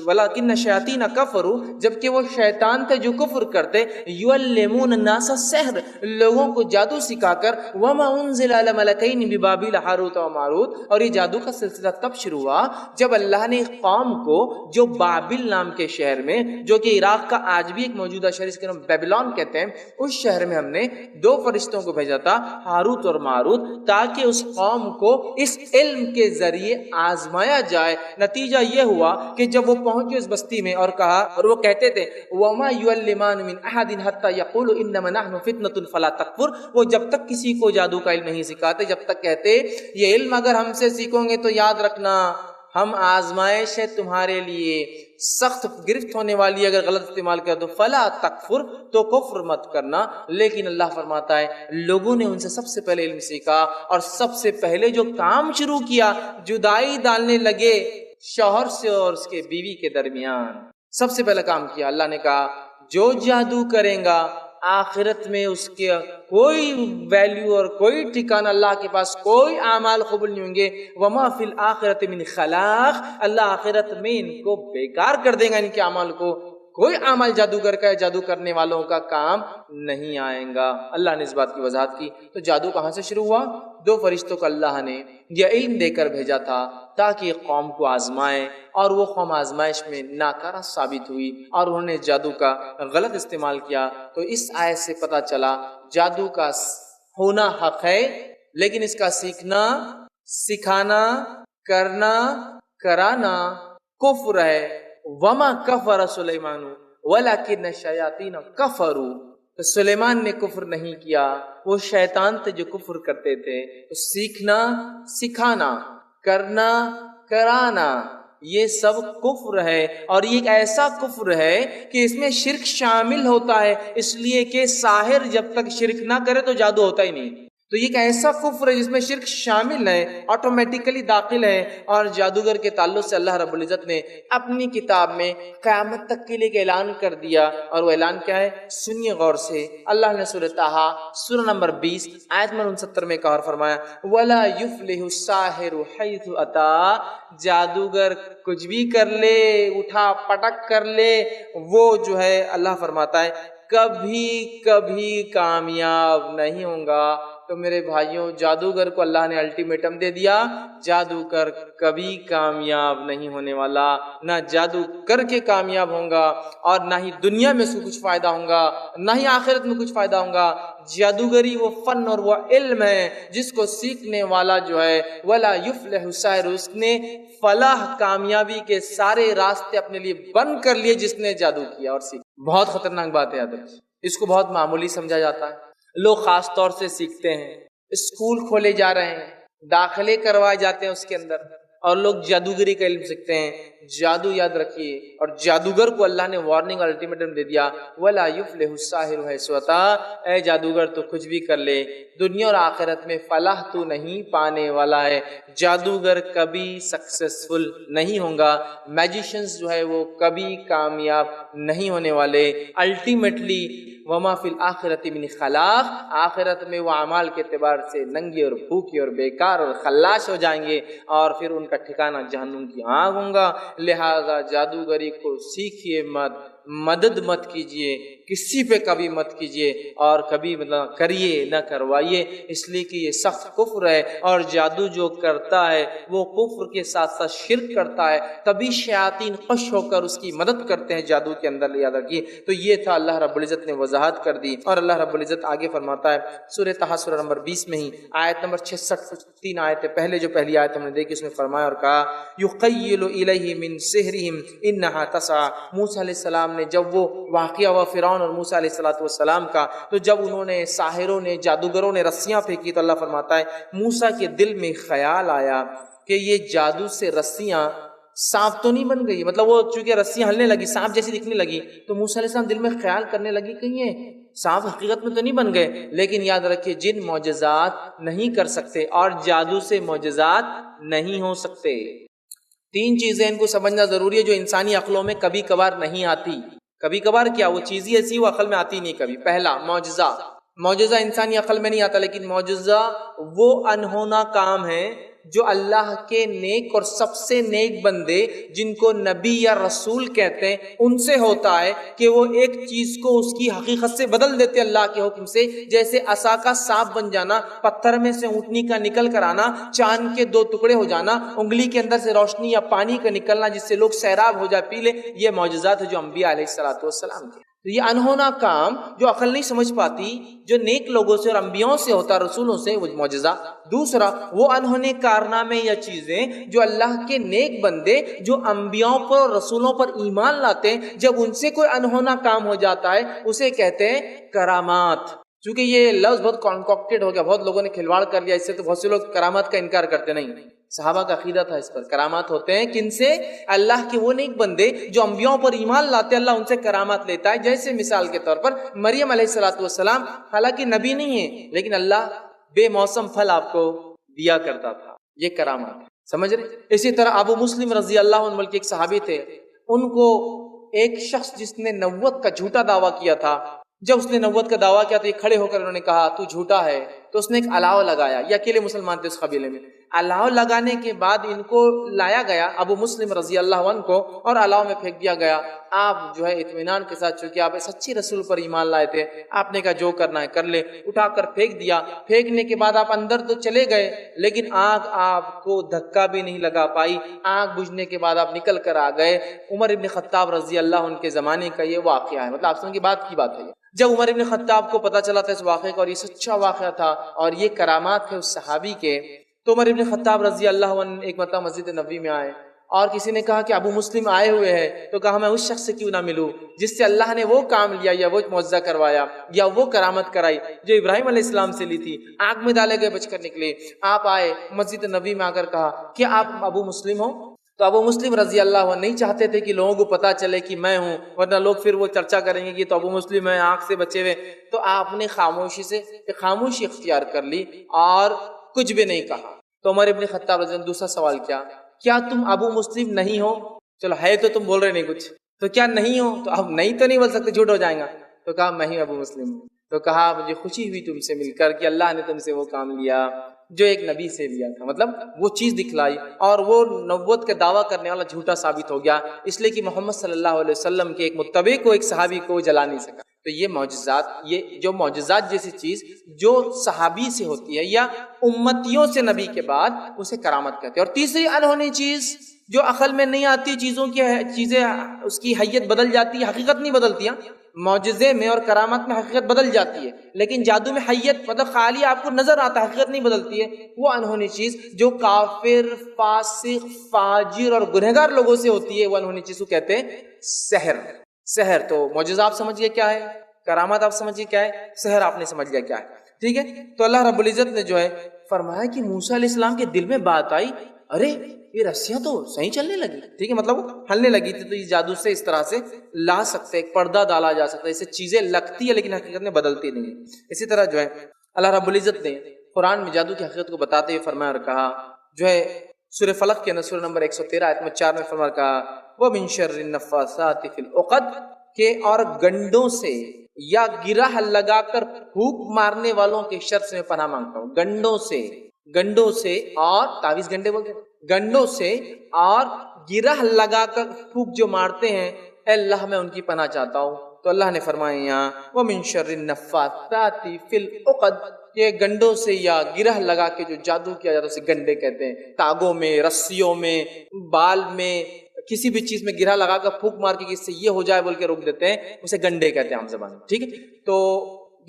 وَلَكِنَّ الشَّيَاطِينَ كَفَرُوا. جبکہ وہ شیطان تھے جو کفر کرتے. يُعَلِّمُونَ النَّاسَ السِّحْرَ. لوگوں کو جادو سکھا کر. وَمَا أُنزِلَ عَلَى مَلَكَيْنِ بِبَابِلَ هَاروت وَمَاروت. اور یہ جادو کا سلسلہ تب شروع ہوا جب اللہ نے ایک قوم کو جو بابل نام کے شہر میں, جو کہ عراق کا آج بھی ایک موجودہ شہر اس کے نام بیبلون کہتے ہیں, اس شہر میں ہم نے 2 فرشتوں کو بھیجا تھا, ہاروت اور ماروت, تاکہ اس قوم کو اس علم کے ذریعے آزمایا جائے. نتیجہ یہ ہوا کہ جب وہ پہنچے اس بستی میں اور کہا, اور وہ کہتے تھے وَمَا يُعَلِّمَانُ مِنْ أَحَدٍ حَتَّى يَقُولُ إِنَّمَا نَحْنُ فِتْنَةٌ فَلَا تَكْفُرْ. وہ جب تک کسی کو جادو کا علم نہیں سکھاتے, جب تک کہتے یہ علم اگر ہم سے سیکھو گے تو یاد رکھنا ہم آزمائش ہے تمہارے لیے, سخت گرفت ہونے والی, اگر غلط استعمال کیا تو فلا تکفر, تو کفر مت کرنا. لیکن اللہ فرماتا ہے لوگوں نے ان سے سب سے پہلے علم سیکھا, اور سب سے پہلے جو کام شروع کیا جدائی ڈالنے لگے شوہر سے اور اس کے بیوی کے درمیان. سب سے پہلا کام کیا. اللہ نے کہا جو جادو کریں گا آخرت میں اس کے کوئی ویلیو اور کوئی ٹھکانہ, اللہ کے پاس کوئی اعمال قبول نہیں ہوں گے. وما فی الآخرۃ من خلاق. اللہ آخرت میں ان کو بیکار کر دے گا, ان کے اعمال کو. کوئی عمل جادوگر کا, جادو کرنے والوں کا کام نہیں آئیں گا. اللہ نے اس بات کی وضاحت کی. تو جادو کہاں سے شروع ہوا؟ 2 فرشتوں کو اللہ نے یہ علم دے کر بھیجا تھا تاکہ قوم کو آزمائے, اور وہ قوم آزمائش میں ناکارہ ثابت ہوئی اور انہوں نے جادو کا غلط استعمال کیا. تو اس آیت سے پتہ چلا جادو کا ہونا حق ہے, لیکن اس کا سیکھنا, سکھانا, کرنا, کرانا کفر ہے. وما کفر سلیمان ولکن الشیاطین کفروا. تو سلیمان نے کفر نہیں کیا, وہ شیطان تھے جو کفر کرتے تھے. تو سیکھنا, سکھانا, کرنا, کرانا یہ سب کفر ہے, اور یہ ایک ایسا کفر ہے کہ اس میں شرک شامل ہوتا ہے, اس لیے کہ ساحر جب تک شرک نہ کرے تو جادو ہوتا ہی نہیں. تو یہ ایک ایسا کفر ہے جس میں شرک شامل ہے, آٹومیٹیکلی داخل ہے. اور جادوگر کے تعلق سے اللہ رب العزت نے اپنی کتاب میں قیامت تک کے لیے ایک اعلان کر دیا, اور وہ اعلان کیا ہے سنیے غور سے. اللہ نے سورہ طٰہٰ سورہ نمبر 20 آیت نمبر 69 میں کہا فرمایا وَلَا يُفْلِحُ السَّاحِرُ حَيْثُ أَتَىٰ. جادوگر کچھ بھی کر لے, اٹھا پٹک کر لے, وہ جو ہے اللہ فرماتا ہے کبھی کبھی کامیاب نہیں ہوں گا. تو میرے بھائیوں جادوگر کو اللہ نے الٹیمیٹم دے دیا، جادوگر کبھی کامیاب نہیں ہونے والا، نہ جادو کر کے کامیاب ہوں گا اور نہ ہی دنیا میں اس کو کچھ فائدہ ہوگا نہ ہی آخرت میں کچھ فائدہ ہوگا۔ جادوگری وہ فن اور وہ علم ہے جس کو سیکھنے والا جو ہے ولا یفلح الساحر، اس نے فلاح کامیابی کے سارے راستے اپنے لیے بند کر لیے جس نے جادو کیا اور سیکھ۔ بہت خطرناک بات ہے یاد رکھیے، اس کو بہت معمولی سمجھا جاتا ہے، لوگ خاص طور سے سیکھتے ہیں، اسکول کھولے جا رہے ہیں، داخلے کروائے جاتے ہیں اس کے اندر، اور لوگ جادوگری کا علم سیکھتے ہیں۔ جادو یاد رکھیے، اور جادوگر کو اللہ نے وارننگ اور الٹیمیٹم دے دیا، ولا یفلح الساحر حیث اتی، اے جادوگر تو کچھ بھی کر لے، دنیا اور آخرت میں فلاح تو نہیں پانے والا ہے۔ جادوگر کبھی سکسیسفل نہیں ہوں گا، میجیشنز جو ہے وہ کبھی کامیاب نہیں ہونے والے۔ الٹیمیٹلی وما فی الآخرۃ من خلاق، آخرت میں وہ اعمال کے اعتبار سے ننگے اور بھوکے اور بیکار اور خلاش ہو جائیں گے، اور پھر ان کا ٹھکانہ جہنم کی آگ ہوگا۔ لہذا جادوگری کو سیکھیے مت، مدد مت کیجیے، کسی پہ کبھی مت کیجیے، اور کبھی کریے نہ کروائیے، اس لیے کہ یہ سخت کفر ہے، اور جادو جو کرتا ہے وہ کفر کے ساتھ ساتھ شرک کرتا ہے، تبھی شیاطین خوش ہو کر اس کی مدد کرتے ہیں جادو کے اندر، یاد رکھیے۔ تو یہ تھا، اللہ رب العزت نے وضاحت کر دی، اور اللہ رب العزت آگے فرماتا ہے سورہ طٰ سورہ نمبر 20 میں ہی آیت نمبر 66، 3 آیتیں پہلے جو پہلی آیت ہم نے دیکھی اس میں فرمایا اور کہا یُخَيِّلُ إِلَيْهِ مِن سِحْرِهِمْ إِنَّهَا تَسْعَىٰ۔ موسیٰ علیہ السلام نے جب وہ واقعہ ہوا فرعون اور موسیٰ علیہ السلام کا، تو جب انہوں نے ساحروں نے جادوگروں نے رسیاں پھینکی تو اللہ فرماتا ہے موسیٰ کے دل میں خیال آیا کہ یہ جادو سے رسیاں سانپ تو نہیں بن گئی، مطلب وہ چونکہ رسیاں ہلنے لگی سانپ جیسی دکھنے لگی، تو موسیٰ علیہ السلام دل میں خیال کرنے لگی کہ یہ سانپ حقیقت میں تو نہیں بن گئے۔ لیکن یاد رکھیے جن معجزات نہیں کر سکتے اور جادو سے معجزات نہیں ہو سکتے۔ 3 چیزیں ان کو سمجھنا ضروری ہے جو انسانی عقلوں میں کبھی کبھار نہیں آتی۔ کبھی کبھار کیا، وہ چیز ہی ایسی وہ عقل میں آتی نہیں کبھی۔ پہلا معجزہ، معجزہ انسانی عقل میں نہیں آتا، لیکن معجزہ وہ انہونا کام ہے جو اللہ کے نیک اور سب سے نیک بندے جن کو نبی یا رسول کہتے ہیں ان سے ہوتا ہے، کہ وہ ایک چیز کو اس کی حقیقت سے بدل دیتے اللہ کے حکم سے، جیسے عصا کا سانپ بن جانا، پتھر میں سے اونٹنی کا نکل کر آنا، چاند کے 2 ٹکڑے ہو جانا، انگلی کے اندر سے روشنی یا پانی کا نکلنا جس سے لوگ سیراب ہو جائے پی لے، یہ معجزات ہے جو انبیاء علیہ السلام کے۔ تو یہ انہونا کام جو عقل نہیں سمجھ پاتی، جو نیک لوگوں سے اور انبیاءوں سے ہوتا، رسولوں سے، وہ معجزہ۔ دوسرا وہ انہونے کارنامے یا چیزیں جو اللہ کے نیک بندے جو انبیاءوں پر اور رسولوں پر ایمان لاتے ہیں، جب ان سے کوئی انہونا کام ہو جاتا ہے اسے کہتے ہیں کرامات۔ چونکہ یہ لفظ بہت کانکوکٹڈ ہو گیا، بہت لوگوں نے کھلواڑ کر لیا اس سے، تو بہت سے لوگ کرامات کا انکار کرتے نہیں۔ صحابہ کا عقیدہ تھا اس پر، کرامات ہوتے ہیں کن سے؟ اللہ کے وہ نیک بندے جو انبیاءوں پر ایمان لاتے، اللہ ان سے کرامات لیتا ہے۔ جیسے مثال کے طور پر مریم علیہ السلام حالانکہ نبی نہیں ہے، لیکن اللہ بے موسم پھل آپ کو دیا کرتا تھا، یہ کرامات ہے، سمجھ رہے؟ اسی طرح ابو مسلم رضی اللہ عنہ بلکہ ایک صحابی تھے، ان کو ایک شخص جس نے نبوت کا جھوٹا دعویٰ کیا تھا، جب اس نے نبوت کا دعویٰ کیا تو یہ کھڑے ہو کر انہوں نے کہا تو جھوٹا ہے، تو اس نے ایک الاؤ لگایا، یہ اکیلے مسلمان تھے اس قبیلے میں، الاؤ لگانے کے بعد ان کو لایا گیا ابو مسلم رضی اللہ عنہ کو اور الاؤ میں پھینک دیا گیا۔ آپ جو ہے اطمینان کے ساتھ، چونکہ آپ سچی رسول پر ایمان لائے تھے، آپ نے کہا جو کرنا ہے کر لے، اٹھا کر پھینک دیا۔ پھینکنے کے بعد آپ اندر تو چلے گئے، لیکن آگ آپ کو دھکا بھی نہیں لگا پائی، آگ بجھنے کے بعد آپ نکل کر آ گئے۔ عمر ابن خطاب رضی اللہ عنہ کے زمانے کا یہ واقعہ ہے، مطلب آپ سن کی بات ہے۔ جب عمر ابن خطاب کو پتا چلا تھا اس واقعے کا اور یہ سچا واقعہ تھا اور یہ کرامات تھے اس صحابی کے، تو عمر ابن خطاب رضی اللہ عنہ ایک مرتبہ مسجد نبوی میں آئے، اور کسی نے کہا کہ ابو مسلم آئے ہوئے ہیں، تو کہا میں اس شخص سے کیوں نہ ملوں جس سے اللہ نے وہ کام لیا یا وہ معجزہ کروایا یا وہ کرامت کرائی جو ابراہیم علیہ السلام سے لی تھی، آگ میں ڈالے گئے بچ کر نکلے۔ آپ آئے مسجد نبوی میں آ کر کہا کہ آپ ابو مسلم ہو؟ تو ابو مسلم رضی اللہ عنہ نہیں چاہتے تھے کہ لوگوں کو پتا چلے کہ میں ہوں، ورنہ لوگ پھر وہ چرچا کریں گے کہ تو ابو مسلم ہے، آنکھ سے بچے ہوئے۔ تو آپ نے خاموشی اختیار کر لی اور کچھ بھی نہیں کہا۔ تو عمر ابن خطاب رضی اللہ عنہ دوسرا سوال کیا تم ابو مسلم نہیں ہو؟ چلو ہے تو تم بول رہے نہیں کچھ، تو کیا نہیں ہو؟ تو اب نہیں تو نہیں بول سکتے، جھوٹ ہو جائیں گا۔ تو کہا میں ہی ابو مسلم ہوں۔ تو کہا مجھے خوشی ہوئی تم سے مل کر کہ اللہ نے تم سے وہ کام لیا جو ایک نبی سے لیا تھا، مطلب وہ چیز دکھلائی، اور وہ نبوت کا دعویٰ کرنے والا جھوٹا ثابت ہو گیا، اس لیے کہ محمد صلی اللہ علیہ وسلم کے ایک متبع کو، ایک صحابی کو جلا نہیں سکا۔ تو یہ معجزات، یہ جو معجزات جیسی چیز جو صحابی سے ہوتی ہے یا امتیوں سے نبی کے بعد، اسے کرامت کہتے ہیں۔ اور تیسری انہونی چیز جو عقل میں نہیں آتی، چیزیں اس کی حیت بدل جاتی ہے، حقیقت نہیں بدلتی۔ معجزے میں اور کرامت میں حقیقت بدل جاتی ہے، لیکن جادو میں حیت مطلب خالی آپ کو نظر آتا ہے، حقیقت نہیں بدلتی ہے۔ وہ انہونی چیز جو کافر، فاسق، فاجر اور گنہگار لوگوں سے ہوتی ہے، وہ انہونی چیز کو کہتے ہیں سحر۔ سحر تو معجزہ آپ سمجھ گئے کیا ہے، کرامت آپ سمجھ گئے کیا ہے، سحر آپ نے سمجھ گیا کیا ہے، ٹھیک ہے۔ تو اللہ رب العزت نے جو ہے فرمایا کہ موسیٰ علیہ السلام کے دل میں بات آئی، ارے یہ رسیاں تو صحیح چلنے لگی، ٹھیک ہے، مطلب ہلنے لگی تھی، تو یہ جادو سے اس طرح سے لا سکتے، ایک پردہ ڈالا جا سکتا ہے، اس سے چیزیں لگتی ہے لیکن حقیقت میں بدلتی نہیں۔ اسی طرح جو ہے اللہ رب العزت نے قرآن میں جادو کی حقیقت کو بتاتے ہوئے فرمایا اور کہا، جو ہے سورہ فلق کے اندر سورہ نمبر 113 آیت نمبر 4 میں فرمایا کہا وَمِن شَرِّ النَّفَّاثَاتِ فِي الْعُقَدِ، کہ اور گنڈوں سے یا گرہ لگا کر پھونک مارنے والوں کے شر سے میں پناہ مانگتا ہوں۔ گنڈوں سے اور تعویذ گنڈے بولتے ہیں، گنڈوں سے اور گرہ لگا کر پھونک جو مارتے ہیں، اے اللہ میں ان کی پناہ چاہتا ہوں۔ تو اللہ نے فرمایا یہاں وَمِن شَرِّ النَّفَّاثَاتِ فِي الْعُقَدِ، یہ گنڈوں سے یا گرہ لگا کے جو جادو کیا جاتا ہے اسے گنڈے کہتے ہیں۔ تاگوں میں، رسیوں میں، بال میں، کسی بھی چیز میں گرہ لگا کر پھونک مار کے اس سے یہ ہو جائے بول کے روک دیتے ہیں، اسے گنڈے کہتے ہیں عام زبان میں، ٹھیک ہے۔ تو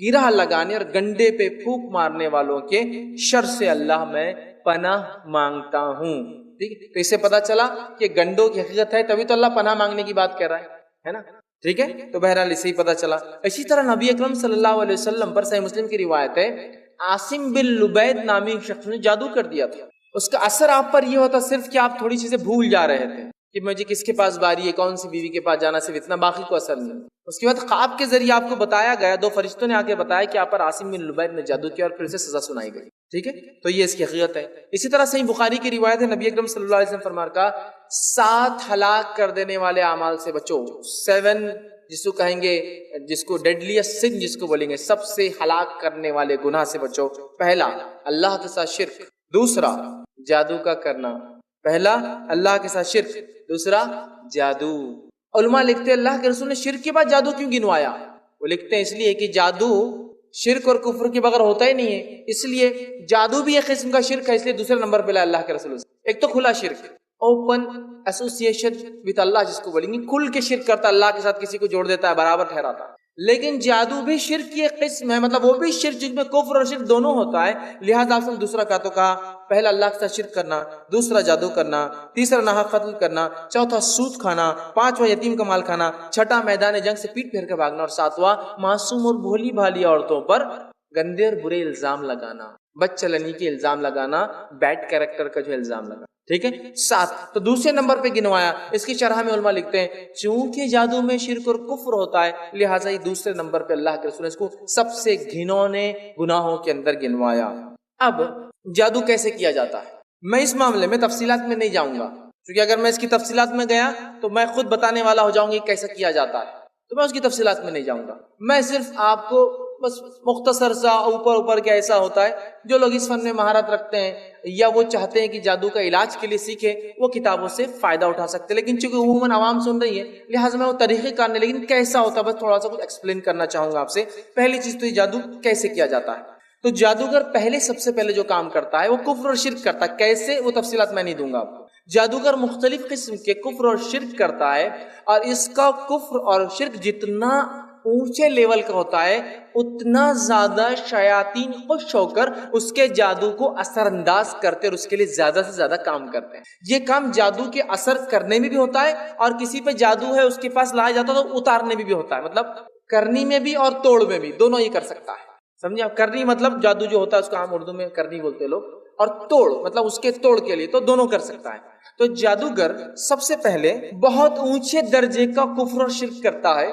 گرہ لگانے اور گنڈے پہ پھونک مارنے والوں کے شر سے اللہ میں پناہ مانگتا ہوں، ٹھیک ہے۔ تو اس سے پتا چلا کہ گنڈوں کی حقیقت ہے، تبھی تو اللہ پناہ مانگنے کی بات کہہ رہا ہے نا، ٹھیک ہے۔ تو بہرحال اسے ہی پتا چلا۔ اسی طرح نبی اکرم صلی اللہ علیہ وسلم پر صحیح مسلم کی روایت ہے، عاصم بن لبید نامی شخص نے جادو کر دیا تھا۔ اس کا اثر آپ پر یہ ہوتا صرف کہ آپ تھوڑی چیزیں بھول جا رہے تھے کہ مجھے کس کے پاس باری ہے، کون سی بیوی کے پاس جانا، صرف اتنا، باقی کو اثر نہیں۔ اس کے بعد خواب کے ذریعے آپ کو بتایا گیا، دو فرشتوں نے آ کے بتایا کہ آپ پر عاصم بن لبید نے جادو کیا اور پھر اسے سزا سنائی گئی، ٹھیک ہے۔ تو یہ اس کی حقیقت ہے۔ اسی طرح صحیح بخاری کی روایت ہے، نبی اکرم صلی اللہ علیہ وسلم فرمایا کا 7 ہلاک کر دینے والے اعمال سے بچو، 7 جس کو کہیں گے، جس کو ڈیڈلیسٹ سن جس کو بولیں گے، سب سے ہلاک کرنے والے گناہ سے بچو۔ پہلا اللہ کے ساتھ شرک، دوسرا جادو کا کرنا، پہلا اللہ کے ساتھ شرک، دوسرا جادو۔ علماء لکھتے ہیں اللہ کے رسول نے شرک کے بعد جادو کیوں گنوایا؟ وہ لکھتے ہیں اس لیے کہ جادو شرک اور کفر کے بغیر ہوتا ہی نہیں ہے، اس لیے جادو بھی ایک قسم کا شرک ہے، اس لیے دوسرے نمبر پہ لایا اللہ کے رسول۔ ایک تو کھلا شرک، اوپن ایسوسیشن وتھ اللہ جس کو بولیں گے، کھل کے شرک کرتا، اللہ کے ساتھ کسی کو جوڑ دیتا ہے، برابر ٹھہراتا ہے۔ لیکن جادو بھی شرک کی ایک قسم ہے، مطلب وہ بھی شرک جس میں کفر اور شرک دونوں ہوتا ہے، لہذا آپ نے دوسرا کہا تو کہا پہلا اللہ کے ساتھ شرک کرنا، دوسرا جادو کرنا، تیسرا ناحق قتل کرنا، چوتھا سود کھانا، پانچواں یتیم کا مال کھانا، چھٹا میدان جنگ سے پیٹ پھیر کے بھاگنا، اور ساتواں معصوم اور بھولی بھالی عورتوں پر گندے اور برے الزام لگانا، بد چلنی کے الزام لگانا، بیڈ کیریکٹر کا جو الزام لگانا، ٹھیک ہے۔ 7 تو دوسرے نمبر پہ گنوایا۔ اس کی شرح میں علماء لکھتے ہیں چونکہ جادو میں شرک اور کفر ہوتا ہے، لہٰذا یہ دوسرے نمبر پہ اللہ کے رسول نے اس کو سب سے گھنونے گناہوں کے اندر گنوایا۔ اب جادو کیسے کیا جاتا ہے، میں اس معاملے میں تفصیلات میں نہیں جاؤں گا، کیونکہ اگر میں اس کی تفصیلات میں گیا تو میں خود بتانے والا ہو جاؤں گی کیسے کیا جاتا ہے، تو میں اس کی تفصیلات میں نہیں جاؤں گا۔ میں صرف آپ کو بس مختصر سا اوپر کیا ایسا ہوتا ہے، جو لوگ اس فن میں مہارت رکھتے ہیں یا وہ چاہتے ہیں کہ جادو کا علاج کے لیے سیکھے، وہ کتابوں سے فائدہ اٹھا سکتے ہیں، لیکن چونکہ عموماً عوام سن رہی ہے لہٰذا میں وہ طریقے کار نہیں، لیکن کیسا ہوتا ہے بس تھوڑا سا کچھ ایکسپلین کرنا چاہوں گا آپ سے۔ پہلی چیز تو یہ جادو کیسے کیا جاتا ہے۔ تو جادوگر سب سے پہلے جو کام کرتا ہے وہ کفر اور شرک کرتا ہے۔ کیسے، وہ تفصیلات میں نہیں دوں گا آپ کو۔ جادوگر مختلف قسم کے کفر اور شرک کرتا ہے، اور اس کا کفر اور شرک جتنا اونچے لیول کا ہوتا ہے اتنا زیادہ شیاطین خوش ہو کر اس کے جادو کو اثر انداز کرتے اور اس کے لیے زیادہ سے زیادہ کام کرتے ہیں۔ یہ کام جادو کے اثر کرنے میں بھی ہوتا ہے، اور کسی پہ جادو ہے اس کے پاس لایا جاتا ہے تو اتارنے میں بھی ہوتا ہے، مطلب کرنی میں بھی اور توڑ میں بھی، دونوں ہی کر سکتا ہے۔ سمجھے آپ؟ کرنی مطلب جادو جو ہوتا ہے اس کو عام اردو میں کرنی بولتے لوگ، اور توڑ مطلب اس کے توڑ کے لیے، تو دونوں کر سکتا ہے۔ تو جادوگر سب سے پہلے بہت اونچے درجے کا کفر اور شرک کرتا ہے۔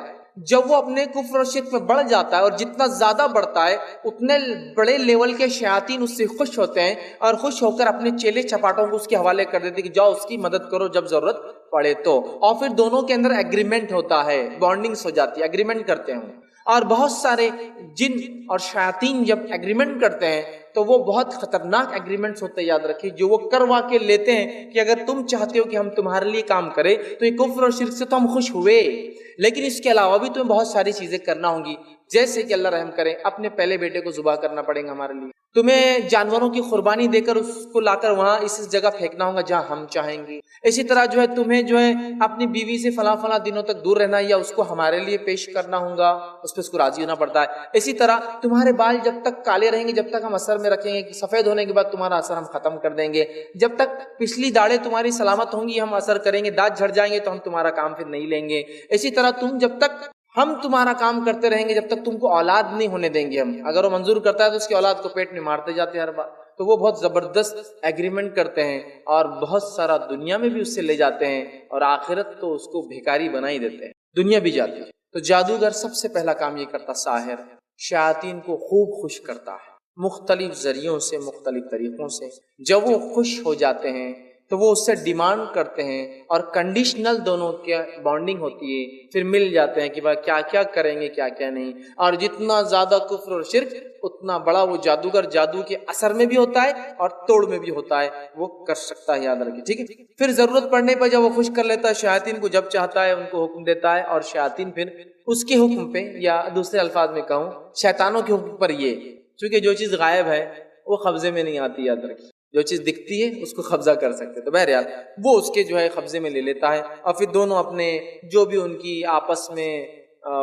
جب وہ اپنے کفر اور شرک میں بڑھ جاتا ہے، اور جتنا زیادہ بڑھتا ہے اتنے بڑے لیول کے شیاطین اس سے خوش ہوتے ہیں، اور خوش ہو کر اپنے چیلے چپاٹوں کو اس کے حوالے کر دیتے کہ جاؤ اس کی مدد کرو جب ضرورت پڑے تو، اور پھر دونوں کے اندر ایگریمنٹ ہوتا ہے، بانڈنگز ہو جاتی ہے، ایگریمنٹ کرتے ہیں۔ اور بہت سارے جن اور شیاطین جب ایگریمنٹ کرتے ہیں تو وہ بہت خطرناک ایگریمنٹس ہوتے ہیں، یاد رکھیے، جو وہ کروا کے لیتے ہیں کہ اگر تم چاہتے ہو کہ ہم تمہارے لیے کام کریں تو یہ کفر اور شرک سے تو ہم خوش ہوئے، لیکن اس کے علاوہ بھی تمہیں بہت ساری چیزیں کرنا ہوں گی، جیسے کہ اللہ رحم کرے اپنے پہلے بیٹے کو ذبح کرنا پڑے گا ہمارے لیے، تمہیں جانوروں کی قربانی دے کر اس کو لا کر وہاں اس جگہ پھینکنا ہوگا جہاں ہم چاہیں گے، اسی طرح جو ہے تمہیں جو ہے اپنی بیوی سے فلاں فلاں دنوں تک دور رہنا ہے یا اس کو ہمارے لیے پیش کرنا ہوگا، اس پہ اس کو راضی ہونا پڑتا ہے۔ اسی طرح تمہارے بال جب تک کالے رہیں گے جب تک ہم اثر میں رکھیں گے، سفید ہونے کے بعد تمہارا اثر ہم ختم کر دیں گے، جب تک پچھلی داڑھیں تمہاری سلامت ہوں گی ہم اثر کریں گے، دانت جھڑ جائیں گے تو ہم تمہارا کام پھر نہیں لیں گے، اسی طرح تم جب تک ہم تمہارا کام کرتے رہیں گے جب تک تم کو اولاد نہیں ہونے دیں گے ہم، اگر وہ منظور کرتا ہے تو اس کی اولاد کو پیٹ میں مارتے جاتے ہیں ہر بار، تو وہ بہت زبردست ایگریمنٹ کرتے ہیں اور بہت سارا دنیا میں بھی اس سے لے جاتے ہیں اور آخرت تو اس کو بھیکاری بنا ہی دیتے ہیں، دنیا بھی جاتی ہے۔ تو جادوگر سب سے پہلا کام یہ کرتا، ساحر شیاطین کو خوب خوش کرتا ہے مختلف ذریعوں سے، مختلف طریقوں سے، جب وہ خوش ہو جاتے ہیں تو وہ اس سے ڈیمانڈ کرتے ہیں اور کنڈیشنل دونوں کی بانڈنگ ہوتی ہے، پھر مل جاتے ہیں کہ بھائی کیا کیا کریں گے کیا کیا نہیں، اور جتنا زیادہ کفر اور شرک اتنا بڑا وہ جادوگر جادو کے اثر میں بھی ہوتا ہے اور توڑ میں بھی ہوتا ہے، وہ کر سکتا ہے، یاد رکھیے، ٹھیک ہے۔ پھر ضرورت پڑنے پر جب وہ خوش کر لیتا ہے شیاطین کو، جب چاہتا ہے ان کو حکم دیتا ہے اور شیاطین پھر اس کے حکم پہ، یا دوسرے الفاظ میں کہوں شیطانوں کے حکم پر، یہ چونکہ جو چیز غائب ہے وہ قبضے میں نہیں آتی، یاد رکھیے، جو چیز دکھتی ہے اس کو قبضہ کر سکتے، تو بہرحال وہ اس کے جو ہے قبضے میں لے لیتا ہے، اور پھر دونوں اپنے جو بھی ان کی آپس میں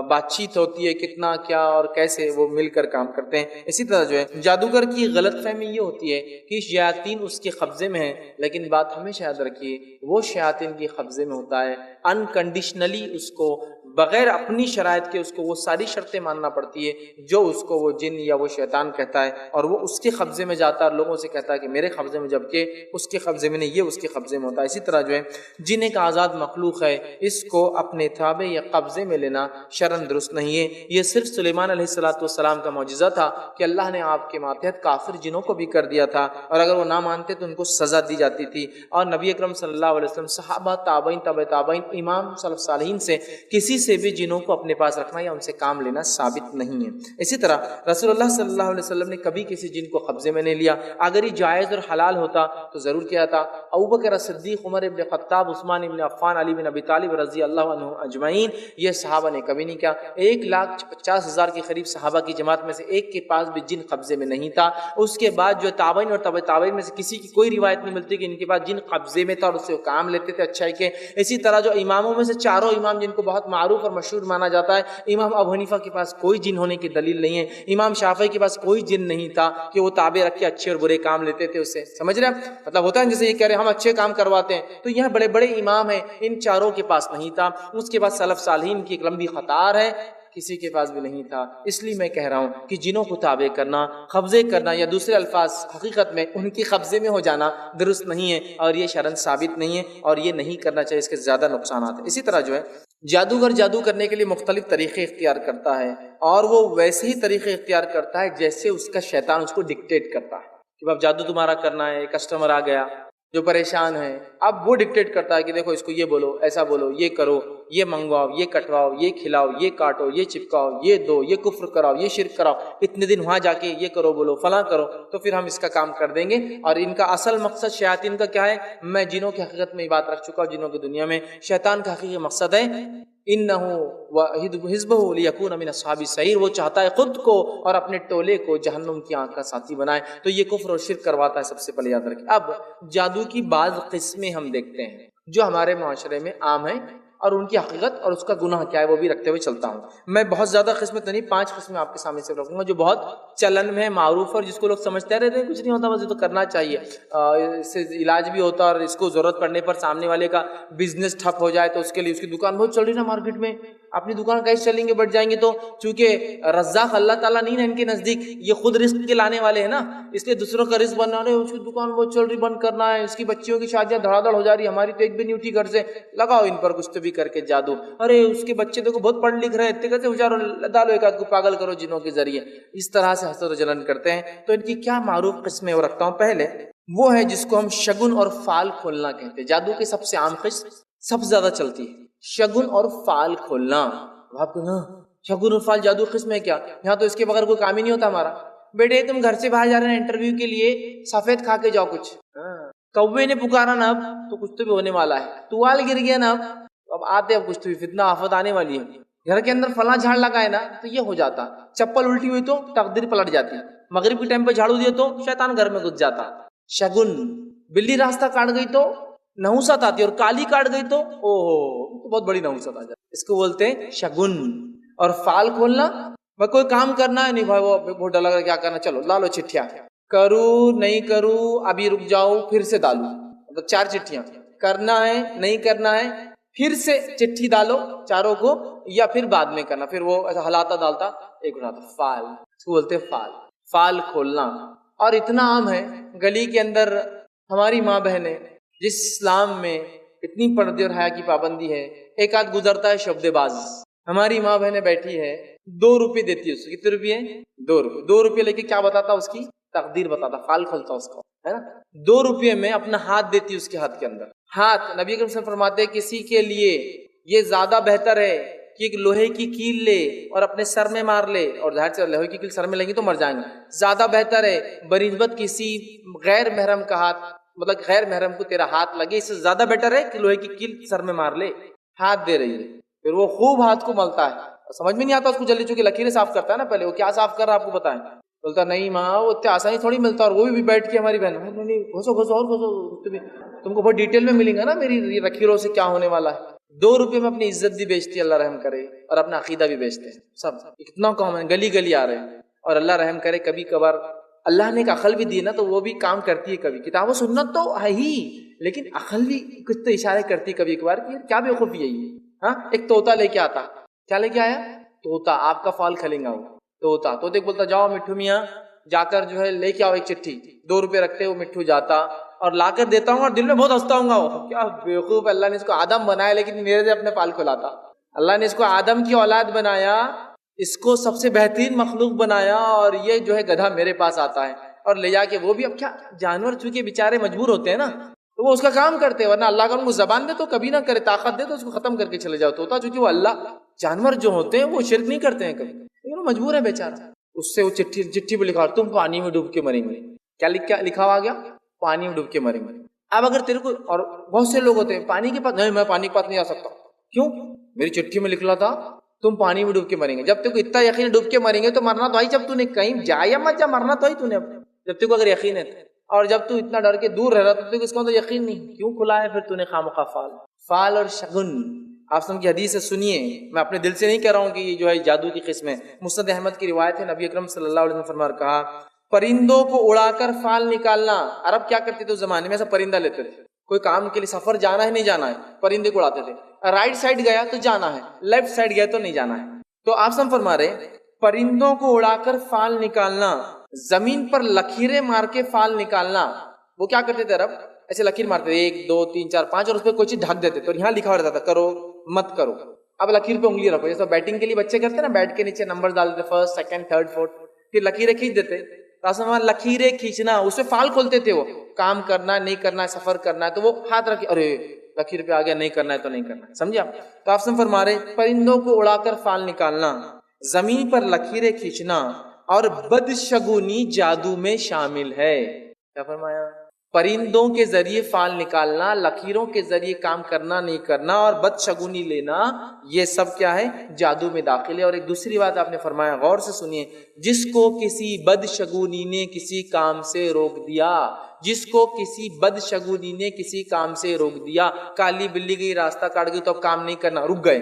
بات چیت ہوتی ہے کتنا کیا اور کیسے وہ مل کر کام کرتے ہیں۔ اسی طرح جو ہے جادوگر کی غلط فہمی یہ ہوتی ہے کہ شیاطین اس کے قبضے میں ہیں، لیکن بات ہمیشہ یاد رکھیے وہ شیاطین کے قبضے میں ہوتا ہے انکنڈیشنلی، اس کو بغیر اپنی شرائط کے اس کو وہ ساری شرطیں ماننا پڑتی ہے جو اس کو وہ جن یا وہ شیطان کہتا ہے، اور وہ اس کے قبضے میں جاتا ہے اور لوگوں سے کہتا ہے کہ میرے قبضے میں، جبکہ اس کے قبضے میں نہیں، یہ اس کے قبضے میں ہوتا ہے۔ اسی طرح جو ہے جن ایک آزاد مخلوق ہے، اس کو اپنے تابع یا قبضے میں لینا شرعاً درست نہیں ہے۔ یہ صرف سلیمان علیہ السلام کا معجزہ تھا کہ اللہ نے آپ کے ماتحت کافر جنوں کو بھی کر دیا تھا، اور اگر وہ نہ مانتے تو ان کو سزا دی جاتی تھی، اور نبی اکرم صلی اللہ علیہ وسلم، صحابہ، تابعین، تبع تابعین، امام سلف صالحین سے کسی سے بھی جنوں کو اپنے پاس رکھنا یا ان سے کام لینا ثابت نہیں ہے۔ اسی طرح رسول اللہ صلی اللہ علیہ وسلم نے کبھی کسی جن کو قبضے میں نہیں لیا، اگر یہ جائز اور حلال ہوتا تو ضرور کیا تھا۔ ابوبکر صدیق، عمر ابن خطاب، عثمان ابن عفان، علی بن ابی طالب رضی اللہ عنہ اجمعین، یہ صحابہ نے کبھی نہیں کیا۔ 1,50,000 کے قریب صحابہ کی جماعت میں سے ایک کے پاس بھی جن قبضے میں نہیں تھا۔ اس کے بعد جو تابعین اور تبع تابعین میں سے کسی کی کوئی روایت نہیں ملتی کہ ان کے پاس جن قبضے میں تھا اور اس سے کام لیتے تھے اچھائی کے۔ اسی طرح جو اماموں میں سے چاروں امام جن کو بہت معروف اور مشہور مانا جاتا ہے، امام ابو حنیفہ کے پاس کوئی جن ہونے کی دلیل نہیں ہے، امام شافعی کے پاس کوئی جن نہیں تھا کہ وہ تابع رکھ کے اچھے اور برے کام لیتے تھے اس سے، سمجھ رہے ہیں؟ مطلب ہوتا ہے جیسے یہ کہہ رہے ہیں ہم اچھے کام کرواتے ہیں، تو یہاں بڑے بڑے امام ہیں، ان چاروں کے پاس نہیں تھا۔ اس کے بعد سلف صالحین کی ایک لمبی قطار ہے، کسی کے پاس بھی نہیں تھا۔ اس لیے میں کہہ رہا ہوں کہ جنوں کو تابع کرنا، قبضے کرنا، یا دوسرے الفاظ حقیقت میں ان کی قبضے میں ہو جانا درست نہیں ہے، اور یہ شرعاً ثابت نہیں ہے، اور یہ نہیں کرنا چاہیے، اس کے زیادہ نقصانات ہیں۔ اسی طرح جو ہے جادوگر جادو کرنے کے لیے مختلف طریقے اختیار کرتا ہے، اور وہ ویسے ہی طریقے اختیار کرتا ہے جیسے اس کا شیطان اس کو ڈکٹیٹ کرتا ہے کہ اب جادو تمہارا کرنا ہے، کسٹمر آ گیا جو پریشان ہے، اب وہ ڈکٹیٹ کرتا ہے کہ دیکھو اس کو یہ بولو، ایسا بولو، یہ کرو، یہ منگواؤ، یہ کٹواؤ، یہ کھلاؤ، یہ کاٹو، یہ چپکاؤ، یہ دو، یہ کفر کراؤ، یہ شرک کراؤ، اتنے دن وہاں جا کے یہ کرو بولو، فلاں کرو، تو پھر ہم اس کا کام کر دیں گے۔ اور ان کا اصل مقصد شیاطین کا کیا ہے؟ میں جنوں کی حقیقت میں یہ بات رکھ چکا ہوں، جنوں کی دنیا میں شیطان کا حقیقی مقصد ہے انہو وحزبہ لیکون من اصحاب السعیر، وہ چاہتا ہے خود کو اور اپنے ٹولے کو جہنم کی آنکھ کا ساتھی بنائے، تو یہ کفر اور شرک کرواتا ہے، سب سے پہلے یاد رکھیں۔ اب جادو کی بعض قسمیں ہم دیکھتے ہیں جو ہمارے معاشرے میں عام ہیں، اور ان کی حقیقت اور اس کا گناہ کیا ہے وہ بھی رکھتے ہوئے چلتا ہوں۔ میں بہت زیادہ قسمیں تو نہیں، 5 قسمیں آپ کے سامنے سے رکھوں گا جو بہت چلن میں معروف اور جس کو لوگ سمجھتے رہتے ہیں کچھ نہیں ہوتا، بس یہ تو کرنا چاہیے، اس سے علاج بھی ہوتا ہے، اور اس کو ضرورت پڑنے پر سامنے والے کا بزنس ٹھپ ہو جائے تو اس کے لیے، اس کی دکان بہت چل رہی نا مارکیٹ میں، اپنی دکان کیسے چلیں گے، بڑھ جائیں گے، تو چونکہ رزاق اللہ تعالیٰ نہیں نا ان کے نزدیک، یہ خود رزق کے لانے والے ہیں نا، اس لیے دوسروں کا رزق بننا ہے، اس کی دکان بہت چل رہی بند کرنا ہے، اس کی بچیوں کی شادیاں دھڑا دھڑ ہو جا رہی، ہماری تو ایک بھی نہیں اٹھی گھر سے، لگاؤ ان پر کچھ تو بھی کر کے جادو، ارے اس کے بچے دیکھو بہت پڑھ لکھ رہے ہیں، اتنے کیسے ہوشیار، ڈالو ایک آدھ کو پاگل کرو جنوں کے ذریعے، اس طرح سے حسد و جلن کرتے ہیں۔ تو ان کی کیا معروف قسمیں وہ رکھتا ہوں۔ پہلے وہ ہے جس کو ہم شگن اور فال کھولنا کہتے ہیں، جادو کے سب سے عام قسم، سب سے زیادہ چلتی ہے شگن اور فال کھولنا۔ آپ کو نا شگن اور فال جادو قسم ہے کیا؟ یہاں تو اس کے بغیر کوئی کام ہی نہیں ہوتا ہمارا. بیٹے تم گھر سے باہر جا رہے ہیں انٹرویو کے لیے, سفید کھا کے جاؤ کچھ. کوے نے پکارا نا اب تو کچھ تو بھی ہونے والا ہے. توال گر گیا نا اب آتے اب کچھ تو بھی فتنہ آفت آنے والی ہے. گھر کے اندر فلاں جھاڑ لگا ہے نا تو یہ ہو جاتا. چپل الٹی ہوئی تو تقدیر پلٹ جاتی. مغرب کے ٹائم پہ جھاڑو دیا تو شیطان گھر میں گھس جاتا. شگن, بلی راستہ کاٹ گئی تو نحوست آتی, اور کالی کاٹ گئی تو اوہ بہت بڑی نحوست آ جاتی. اس کو بولتے ہیں شگن. اور فال کھولنا, میں کوئی کام کرنا ہے نہیں بھائی, وہ بہت ڈر لگ رہا ہے کیا کرنا, چلو لا لو چٹھیاں, کروں نہیں کروں ابھی رک جاؤ پھر سے ڈالو. مطلب 4 چٹھیاں, کرنا ہے نہیں کرنا ہے پھر سے چٹھی ڈالو چاروں کو, یا پھر بعد میں کرنا. پھر وہ ایسا ہلاتا ڈالتا ایک اٹھاتا. فال, اس کو بولتے فال. فال کھولنا. اور اتنا عام ہے گلی کے اندر ہماری ماں بہنیں جس اسلام میں اتنی پردے اور حیا کی پابندی ہے, ایک آدھ گزرتا ہے شبد باز. ہماری ماں بہنیں بیٹھی ہے, 2 روپے دیتی ہے اس کو. کتنے روپے؟ 2 روپے. 2 روپے لے کے کیا بتاتا, اس کی تقدیر بتاتا, فال کھولتا اس کو, ہے نا. 2 روپے میں اپنا ہاتھ دیتی اس کے ہاتھ کے اندر. ہاتھ, نبی کریم صلی اللہ علیہ وسلم فرماتے ہیں کسی کے لیے یہ زیادہ بہتر ہے کہ ایک لوہے کی کیل لے اور اپنے سر میں مار لے, اور ظاہر سے لوہے کی کیل سر میں لگی تو مر جائیں گے. زیادہ بہتر ہے بنسبت کسی غیر محرم کا ہاتھ, مطلب غیر محرم کو تیرا ہاتھ لگے, اس سے زیادہ بیٹر ہے کہ لوہے کی کیل سر میں مار لے. ہاتھ دے رہی ہے, پھر وہ خوب ہاتھ کو ملتا ہے. سمجھ میں نہیں آتا اس کو, جلدی چونکہ لکیریں صاف کرتا ہے نا پہلے, وہ کیا صاف کر رہا ہے آپ کو بتائیں. بولتا نہیں ماں وہ اتنی آسانی تھوڑی ملتا, اور وہ بھی بیٹھ کے ہماری بہن گھسو گھسو اور گھسو, تم کو بہت ڈیٹیل میں ملیں گا نا میری رکیروں سے کیا ہونے والا ہے. 2 روپے میں اپنی عزت بھی بیچتی ہے, اللہ رحم کرے, اور اپنا عقیدہ بھی بیچتے ہیں. سب اتنا کامن, گلی گلی آ رہے ہیں. اور اللہ رحم کرے کبھی کبھار اللہ نے ایک عقل بھی دی نا تو وہ بھی کام کرتی ہے. کبھی کتاب و سنت تو ہے ہی, لیکن عقل بھی کچھ تو اشارے کرتی ہے کبھی کبھار کہ کیا بیوقوفی ہے یہ. ہاں, ایک طوطا لے کے آتا. کیا لے کے آیا؟ طوطا. آپ کا فال کھلیں گا وہ طوطا. تو دیکھ بولتا جاؤ مٹھو میاں جا کر جو ہے لے کے آؤ ایک چٹھی. 2 روپے رکھتے وہ مٹھو جاتا اور لا کر دیتا ہوں, اور دل میں بہت ہنستا ہوں گا وہ کیا بیوقوف, اللہ نے اس کو آدم بنایا لیکن میرے سے اپنے پال کھلاتا. اللہ نے اس کو آدم کی اولاد بنایا, اس کو سب سے بہترین مخلوق بنایا, اور یہ جو ہے گدھا میرے پاس آتا ہے اور لے جا کے وہ بھی. اب کیا جانور چونکہ بیچارے مجبور ہوتے ہیں نا تو وہ اس کا کام کرتے ہیں, ورنہ اللہ کا ان کو زبان دے تو کبھی نہ کرے, طاقت دے تو اس کو ختم کر کے چلے جاؤ. تو چونکہ وہ اللہ, جانور جو ہوتے ہیں وہ شرک نہیں کرتے ہیں کبھی, لیکن وہ مجبور ہے بیچارہ. اس سے وہ چٹھی پہ لکھا تم پانی میں ڈوب کے مریں گے. کیا لکھا ہوا گیا؟ پانی میں ڈوب کے مریں گے. اب اگر تیرے کو, اور بہت سے لوگ ہوتے ہیں پانی کے پاس, نہیں میں پانی کے پاس نہیں آ سکتا. کیوں؟ میری چٹھی میں نکلا تھا تم پانی میں ڈوب کے مریں گے. جب تک اتنا یقین ڈوب کے مریں گے تو مرنا تو آئی, جب تو نے کہیں جا یا مت جا مرنا تو آئی تو نے, جب تک اگر یقین ہے. اور جب تو اتنا ڈر کے دور رہ رہا تو تجھے اس کا تو یقین نہیں, کیوں کھلا ہے پھر تو نے خامخواہ فال اور شگن. آپ سن کی حدیث سے سنیے, میں اپنے دل سے نہیں کہہ رہا ہوں کہ یہ جو ہے جادو کی قسم ہے. مسند احمد کی روایت ہے, نبی اکرم صلی اللہ علیہ وسلم فرمایا, کہا پرندوں کو اڑا کر فال نکالنا. عرب کیا کرتے تھے اس زمانے میں, ایسا پرندہ لیتے تھے, کوئی کام کے لیے سفر جانا ہے نہیں جانا ہے, پرندے کو اڑاتے تھے. رائٹ سائڈ گیا تو جانا ہے, لیفٹ سائڈ گیا تو نہیں جانا ہے. تو آپ سب فرما رہے پرندوں کو اڑا کر فال نکالنا, زمین پر لکیریں مار کے فال نکالنا. وہ کیا کرتے تھے عرب, ایسے لکیر مارتے تھے 1 2 3 4 5 اور اس پہ کوئی چیز ڈھک دیتے تھے, اور یہاں لکھا ہوا رہتا تھا کرو مت کرو. اب لکیر پہ انگلی رکھو, جیسا بیٹنگ کے لیے بچے کرتے ہیں نا, بیٹ کے نیچے نمبر ڈال دیتے, 1st 2nd 3rd 4th, پھر لکیریں کھینچ دیتے. لکیریں کھینچنا, اس سے فال کھولتے تھے. وہ کام کرنا ہے نہیں کرنا ہے, سفر کرنا ہے تو وہ ہاتھ رکھے, ارے لکیر پہ آ گیا, نہیں کرنا ہے تو نہیں کرنا ہے. سمجھا؟ تو آپ سے فرما رہے پرندوں کو اڑا کر فال نکالنا, زمین پر لکیریں کھینچنا اور بدشگونی جادو میں شامل ہے. کیا فرمایا؟ پرندوں کے ذریعے فال نکالنا, لکیروں کے ذریعے کام کرنا نہیں کرنا, اور بدشگونی لینا, یہ سب کیا ہے؟ جادو میں داخل ہے. اور ایک دوسری بات آپ نے فرمایا, غور سے سنیے, جس کو کسی بدشگونی نے کسی کام سے روک دیا, جس کو کسی بدشگونی نے کسی کام سے روک دیا, کالی بلی گئی راستہ کاٹ گئی تو اب کام نہیں کرنا, رک گئے.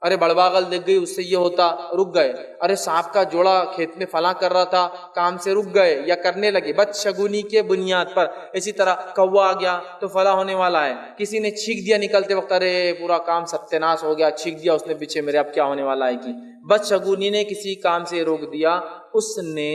ارے بڑباغل دیکھ گئی اس سے یہ ہوتا, رک گئے. ارے سانپ کا جوڑا کھیت میں فلاں کر رہا تھا, کام سے رک گئے یا کرنے لگے بدشگونی کے بنیاد پر. اسی طرح کوا آ گیا تو فلاں ہونے والا ہے, کسی نے چھینک دیا نکلتے وقت, ارے پورا کام ستیاناش ہو گیا, چھینک دیا اس نے پیچھے میرے, اب کیا ہونے والا ہے. کہ بدشگونی نے کسی کام سے روک دیا, اس نے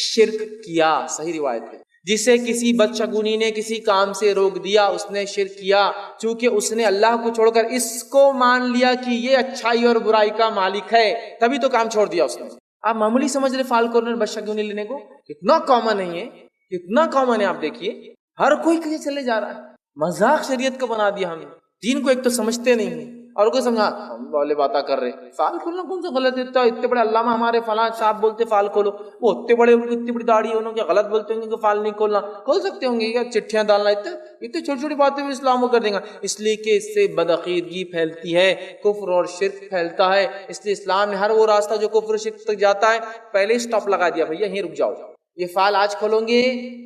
شرک کیا. صحیح روایت ہے, جسے کسی بدشگونی نے کسی کام سے روک دیا اس نے شرک کیا, چونکہ اس نے اللہ کو چھوڑ کر اس کو مان لیا کہ یہ اچھائی اور برائی کا مالک ہے, تبھی تو کام چھوڑ دیا اس نے. آپ معمولی سمجھ رہے فال کورنر بدشگونی لینے کو, کتنا کامن ہے یہ, کتنا کامن ہے. آپ دیکھیے ہر کوئی کہیں چلے جا رہا ہے, مذاق شریعت کو بنا دیا ہم نے. دین کو ایک تو سمجھتے نہیں ہیں, اور کوئی سمجھا ہم والے باتیں کر رہے فال کھولنا کون سا غلط ہے؟ اتنے بڑے علامہ ہمارے فلاں صاحب بولتے فال کھولو، وہ اتنے بڑے ان کی اتنی بڑی داڑھی ہے انہوں کے غلط بولتے ہوں گے کہ فال نہیں کھولنا، کھول سکتے ہوں گے کیا؟ چٹھیاں ڈالنا اتنے چھوٹی چھوٹی باتیں بھی اسلام کو کر دیں گا، اس لیے کہ اس سے بدعقیدگی پھیلتی ہے، کفر اور شرک پھیلتا ہے، اس لیے اسلام نے ہر وہ راستہ جو کفر و شرک تک جاتا ہے پہلے ہی سٹاپ لگا دیا، بھیا یہیں رک جاؤ، یہ فعال آج کھولو گے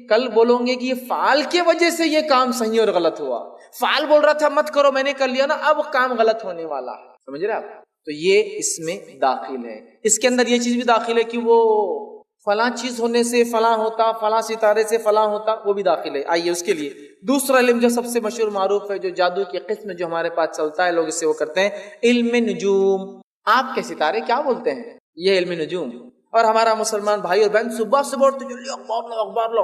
کل بولو گے کہ یہ فعال کی وجہ سے یہ کام صحیح اور غلط ہوا، فعال بول رہا تھا مت کرو میں نے کر لیا نا اب کام غلط ہونے والا ہے، سمجھ رہے آپ؟ تو یہ اس میں داخل ہے، اس کے اندر یہ چیز بھی داخل ہے کہ وہ فلاں چیز ہونے سے فلاں ہوتا، فلاں ستارے سے فلاں ہوتا، وہ بھی داخل ہے۔ آئیے اس کے لیے دوسرا علم جو سب سے مشہور معروف ہے، جو جادو کی قسم جو ہمارے پاس چلتا ہے، لوگ اس سے وہ کرتے ہیں علم نجوم۔ آپ کے ستارے کیا بولتے ہیں؟ یہ علم نجوم۔ اور ہمارا مسلمان بھائی اور بہن صبح سے بولتے جلدی اخبار لو،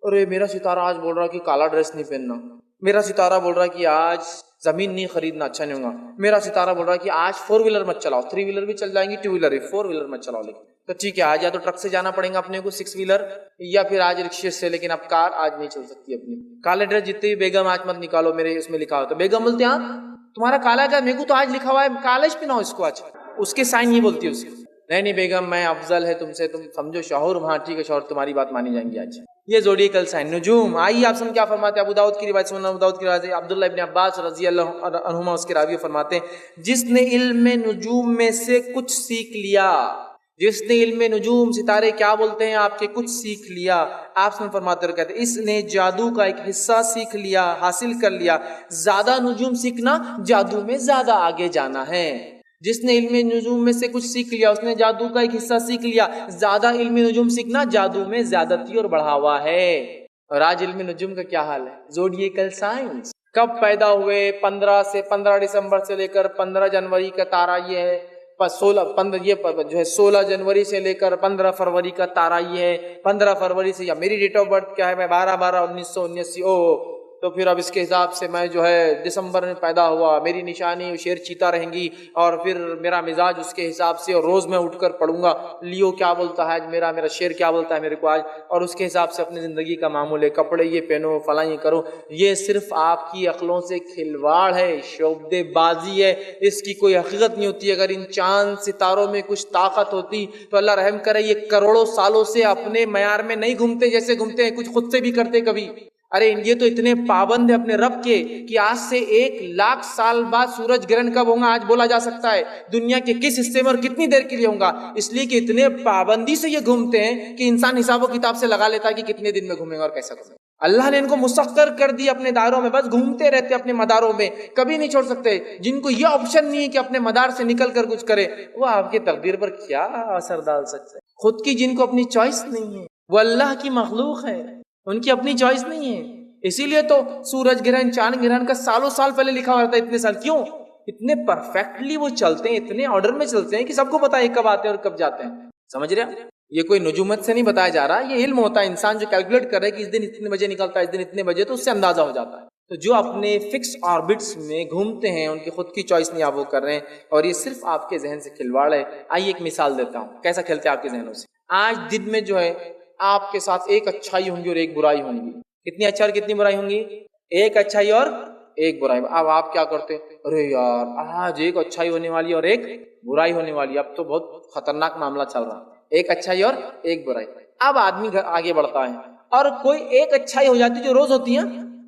ارے میرا ستارہ آج بول رہا کہ کالا ڈریس نہیں پہننا، میرا ستارہ بول رہا کہ آج زمین نہیں خریدنا، اچھا نہیں ہوگا، میرا ستارہ بول رہا کہ آج 4 ویلر مت چلاؤ، 3 ویلر بھی چل جائیں گی، 2 ویلر بھی، 4 ویلر مت چلاؤ، لیکن تو ٹھیک ہے آج یا تو ٹرک سے جانا پڑے گا اپنے کو 6 ویلر، یا پھر آج رکشے سے، لیکن اب کار آج نہیں چل سکتی اپنی۔ کالے ڈریس جتنے بھی بیگم آج مت نکالو، میرے اس میں لکھا ہو تو بیگم بولتے ہاں تمہارا کالا کا میرے کو تو آج لکھا ہوا ہے کالج پہناؤ اس کو، آج اس کے سائن یہ بولتی ہے اس کو، نہیں بیگم میں افضل ہے تم سے، تم سمجھو شوہر، ہاں ٹھیک ہے شوہر تمہاری بات مانی جائیں گی آج۔ یہ زوڈیکل سائن نجوم۔ آئیے آپ سن کیا فرماتے ہیں، ابو داؤد کی روایت سننا، ابو داؤد کی روایت ہے عبداللہ ابن عباس رضی اللہ عنہما اس کے راوی فرماتے ہیں جس نے علم نجوم میں سے کچھ سیکھ لیا، جس نے علم نجوم ستارے کیا بولتے ہیں آپ کے کچھ سیکھ لیا، آپ سن فرماتے اور کہتے ہیں اس نے جادو کا ایک حصہ سیکھ لیا، حاصل کر لیا۔ زیادہ نجوم سیکھنا جادو میں زیادہ آگے جانا ہے۔ جس نے علم نجوم میں سے کچھ سیکھ لیا، اس نے جادو کا ایک حصہ سیکھ لیا۔ زیادہ علم نجوم سیکھنا جادو میں زیادتی اور بڑھاوا ہے۔ اور آج علم نجوم کا کیا حال ہے؟ زوڈیکل سائنس کب پیدا ہوئے؟ 15 دسمبر سے لے کر 15 جنوری کا تارا یہ ہے، 16 جنوری سے لے کر 15 فروری کا تارا یہ ہے، 15 فروری سے، یا میری ڈیٹ آف برتھ کیا ہے، میں 12/12/1979، تو پھر اب اس کے حساب سے میں جو ہے دسمبر میں پیدا ہوا، میری نشانی شیر چیتا رہیں گی، اور پھر میرا مزاج اس کے حساب سے، اور روز میں اٹھ کر پڑھوں گا لیو کیا بولتا ہے آج، میرا شیر کیا بولتا ہے میرے کو آج، اور اس کے حساب سے اپنی زندگی کا معمول ہے، کپڑے یہ پہنو فلاں یہ کرو۔ یہ صرف آپ کی عقلوں سے کھلواڑ ہے، شعبدے بازی ہے، اس کی کوئی حقیقت نہیں ہوتی۔ اگر ان چاند ستاروں میں کچھ طاقت ہوتی تو اللہ رحم کرے یہ کروڑوں سالوں سے اپنے معیار میں نہیں گھومتے جیسے گھومتے ہیں، کچھ خود سے بھی کرتے کبھی۔ ارے یہ تو اتنے پابند ہے اپنے رب کے کہ آج سے 1,00,000 سال بعد سورج گرہن کب ہوگا آج بولا جا سکتا ہے، دنیا کے کس حصے میں اور کتنی دیر کے لیے ہوگا، اس لیے کہ اتنے پابندی سے یہ گھومتے ہیں کہ انسان حساب و کتاب سے لگا لیتا ہے کہ کتنے دن میں گھومے گا اور کیسا گھومے گا۔ اللہ نے ان کو مسخر کر دی اپنے دائروں میں، بس گھومتے رہتے اپنے مداروں میں، کبھی نہیں چھوڑ سکتے۔ جن کو یہ آپشن نہیں ہے کہ اپنے مدار سے نکل کر کچھ کرے، وہ آپ کی تقدیر پر کیا اثر ڈال سکتے ہیں؟ خود کی جن کو اپنی چوائس نہیں ہے، وہ اللہ کی مخلوق ہے، ان کی اپنی چوائس نہیں ہے۔ اسی لیے تو سورج گرہن چاند گرہن کا سالوں سال پہلے لکھا ہوا تھا، اتنے سال کیوں؟ اتنے پرفیکٹلی وہ چلتے ہیں، اتنے آرڈر میں چلتے ہیں کہ سب کو پتا ہے کب آتے ہیں اور کب جاتے ہیں، سمجھ رہے ہیں؟ یہ کوئی نجومت سے نہیں بتایا جا رہا، یہ علم ہوتا ہے، انسان جو کیلکولیٹ کر رہے کہ اس دن اتنے بجے نکلتا ہے، اس دن اتنے بجے، تو اس سے اندازہ ہو جاتا ہے۔ تو جو اپنے فکس آربٹس میں گھومتے ہیں ان کی خود کی چوائس نہیں آپ وہ کر رہے ہیں، اور یہ صرف آپ کے ذہن سے کھلواڑ ہے۔ آئیے ایک مثال دیتا ہوں کیسا کھیلتے ہیں آپ کے ذہنوں سے۔ آج دن میں جو ہے آپ کے ساتھ ایک اچھائی ہوں گی اور ایک برائی ہوں گی، کتنی اچھائی اور کتنی برائی ہوں گی؟ ایک اچھائی اور ایک برائی۔ اب آپ کیا کرتے ہیں؟ ارے یار آج ایک اچھائی ہونے والی اور ایک برائی ہونے والی، اب تو بہت خطرناک معاملہ چل رہا ہے، ایک اچھائی اور ایک برائی۔ اب آدمی آگے بڑھتا ہے اور کوئی ایک اچھائی ہو جاتی جو روز ہوتی ہے،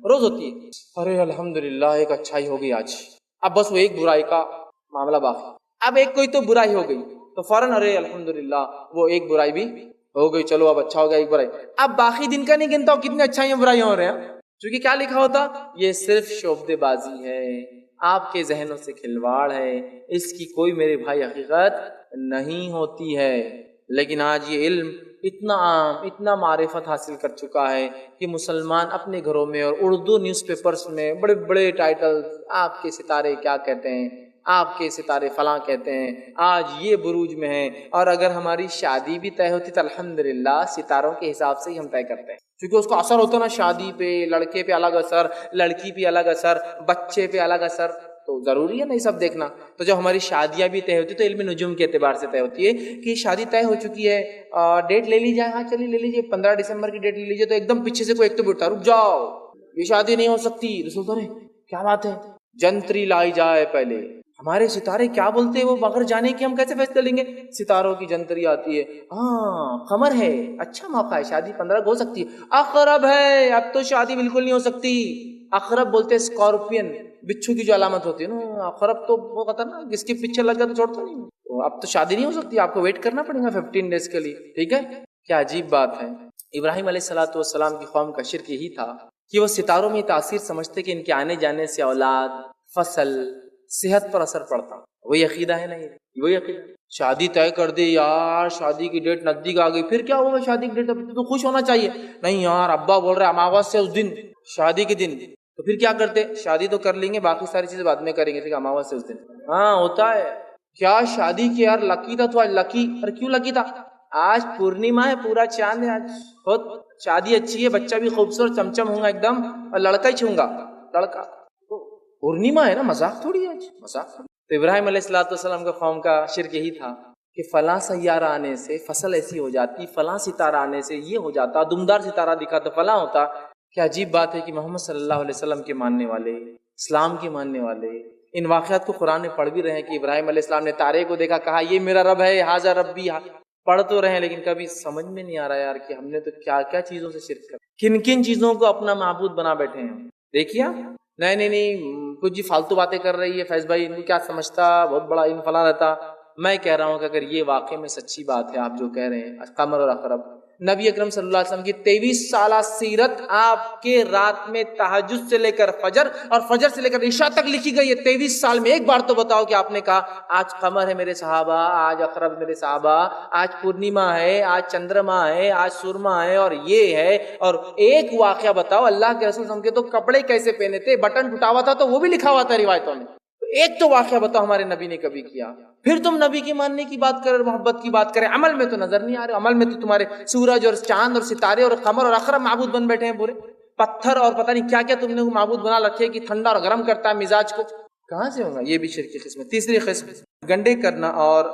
روز ہوتی ہے، ارے الحمدللہ ایک اچھائی ہو گئی آج، اب بس وہ ایک برائی کا معاملہ باقی۔ اب ایک کوئی تو برائی ہو گئی تو فوراً ارے الحمدللہ وہ ایک برائی بھی ہو گئی، چلو اب اچھا ہو گیا ایک برائی۔ اب باقی دن کا نہیں گنتا ہوں کتنی اچھائیاں برائیاں ہو رہے ہیں، کیونکہ کیا لکھا ہوتا؟ یہ صرف شعبدے بازی ہے، آپ کے ذہنوں سے کھلواڑ ہے، اس کی کوئی میرے بھائی حقیقت نہیں ہوتی ہے۔ لیکن آج یہ علم اتنا عام، اتنا معرفت حاصل کر چکا ہے کہ مسلمان اپنے گھروں میں اور اردو نیوز پیپرز میں بڑے بڑے ٹائٹل، آپ کے ستارے کیا کہتے ہیں، آپ کے ستارے فلاں کہتے ہیں، آج یہ بروج میں ہیں۔ اور اگر ہماری شادی بھی طے ہوتی تو الحمدللہ ستاروں کے حساب سے ہی ہم طے کرتے ہیں، کیونکہ اس کو اثر ہوتا ہے نا، شادی پہ لڑکے پہ الگ اثر، لڑکی پہ الگ اثر، بچے پہ الگ اثر، تو ضروری ہے نہیں سب دیکھنا۔ تو جب ہماری شادیاں بھی طے ہوتی تو علم نجوم کے اعتبار سے طے ہوتی ہے کہ شادی طے ہو چکی ہے، ڈیٹ لے لی جائے، ہاں چلیے لے لیجیے 15 دسمبر کی ڈیٹ لے لیجیے، تو ایک دم پیچھے سے کوئی ایک تو بیٹھتا رک جاؤ یہ شادی نہیں ہو سکتی، رسول تو نہیں کیا بات ہے، جنتری لائی جائے پہلے، ہمارے ستارے کیا بولتے ہیں وہ بغیر جانے کے ہم کیسے فیصلہ لیں گے؟ ستاروں کی جنتری آتی ہے، ہاں قمر ہے، اچھا موقع ہے، شادی 15 کو ہو سکتی ہے، اقرب ہے، اب تو شادی بالکل نہیں ہو سکتی۔ اقرب بولتے ہیں اسکارپین، بچھو کی جو علامت ہوتی ہے نا، اقرب تو وہ خطرناک، جس کے پیچھے لگ گیا تو چھوڑتا نہیں، تو اب تو شادی نہیں ہو سکتی، آپ کو ویٹ کرنا پڑے گا 15 ڈیز کے لیے، ٹھیک ہے؟ کیا عجیب بات ہے۔ ابراہیم علیہ السلام کی قوم کا شرک یہی تھا کہ وہ ستاروں میں تاثیر سمجھتے کہ ان کے آنے جانے سے اولاد، فصل، صحت پر اثر پڑتا۔ وہی عقیدہ ہے نہیں، وہی عقیدہ۔ شادی طے کر دی یار، شادی کی ڈیٹ نزدیک آ گئی، پھر کیا ہوا شادی کی ڈیٹ؟ تو خوش ہونا چاہیے، نہیں یار ابا بول رہے اماوس سے اس دن، شادی کے دن، تو پھر کیا کرتے؟ شادی تو کر لیں گے، باقی ساری چیزیں بعد میں کریں گے، ٹھیک ہے، اماوس سے اس دن۔ ہاں ہوتا ہے، کیا شادی کی یار لکی تھا تو آج لکی، اور کیوں لکی تھا؟ آج پورنیما ہے، پورا چاند ہے، آج بہت شادی اچھی ہے، بچہ بھی خوبصورت چمچم ہوں گا ایک دم، اور لڑکا ہی چھوں گا، لڑکا، پورنیما ہے نا، مذاق تھوڑی ہے آج، مذاق۔ تو ابراہیم علیہ السلام کا قوم کا شرک یہی تھا کہ فلاں سیارہ آنے سے فصل ایسی ہو جاتی، فلاں ستارہ آنے سے یہ ہو جاتا، دمدار ستارہ دکھا تو فلاں ہوتا۔ کیا عجیب بات ہے کہ محمد صلی اللہ علیہ وسلم کے ماننے والے، اسلام کے ماننے والے ان واقعات کو قرآن میں پڑھ بھی رہے ہیں کہ ابراہیم علیہ السلام نے تارے کو دیکھا، کہا یہ میرا رب ہے، ھذا ربی، پڑھ تو رہے ہیں لیکن کبھی سمجھ میں نہیں آ رہا یار کہ ہم نے تو کیا کیا چیزوں سے شرک کر، کن کن چیزوں کو اپنا معبود بنا بیٹھے ہیں۔ دیکھیے نہیں کچھ جی فالتو باتیں کر رہی ہے فیض بھائی، ان کو کیا سمجھتا، بہت بڑا ان فلاں رہتا۔ میں کہہ رہا ہوں کہ اگر یہ واقعے میں سچی بات ہے آپ جو کہہ رہے ہیں قمر اور اقرب، نبی اکرم صلی اللہ علیہ وسلم کی 23 سالہ سیرت آپ کے رات میں تہجد سے لے کر فجر اور فجر سے لے کر عشاء تک لکھی گئی ہے۔ 23 سال میں ایک بار تو بتاؤ کہ آپ نے کہا آج قمر ہے میرے صحابہ، آج اقرب میرے صحابہ، آج پورنیما ہے، آج چندرما ہے، آج سرما ہے اور یہ ہے۔ اور ایک واقعہ بتاؤ، اللہ کے رسول صلی اللہ علیہ وسلم کے تو کپڑے کیسے پہنے تھے، بٹن ٹوٹا ہوا تھا تو وہ بھی لکھا ہوا تھا روایتوں میں۔ ایک تو واقعہ بتاؤ ہمارے نبی نے کبھی کیا، پھر تم نبی کی ماننے کی بات کرے، محبت کی بات کرے، عمل میں تو نظر نہیں آ رہے، عمل میں تو تمہارے سورج اور چاند اور ستارے اور قمر اور اقرب معبود بن بیٹھے ہیں، پورے پتھر اور پتہ نہیں کیا کیا تم نے معبود بنا رکھے کہ ٹھنڈا اور گرم کرتا ہے مزاج کو، کہاں سے ہوگا؟ یہ بھی شرک کی قسم ہے۔ تیسری قسم گنڈے کرنا اور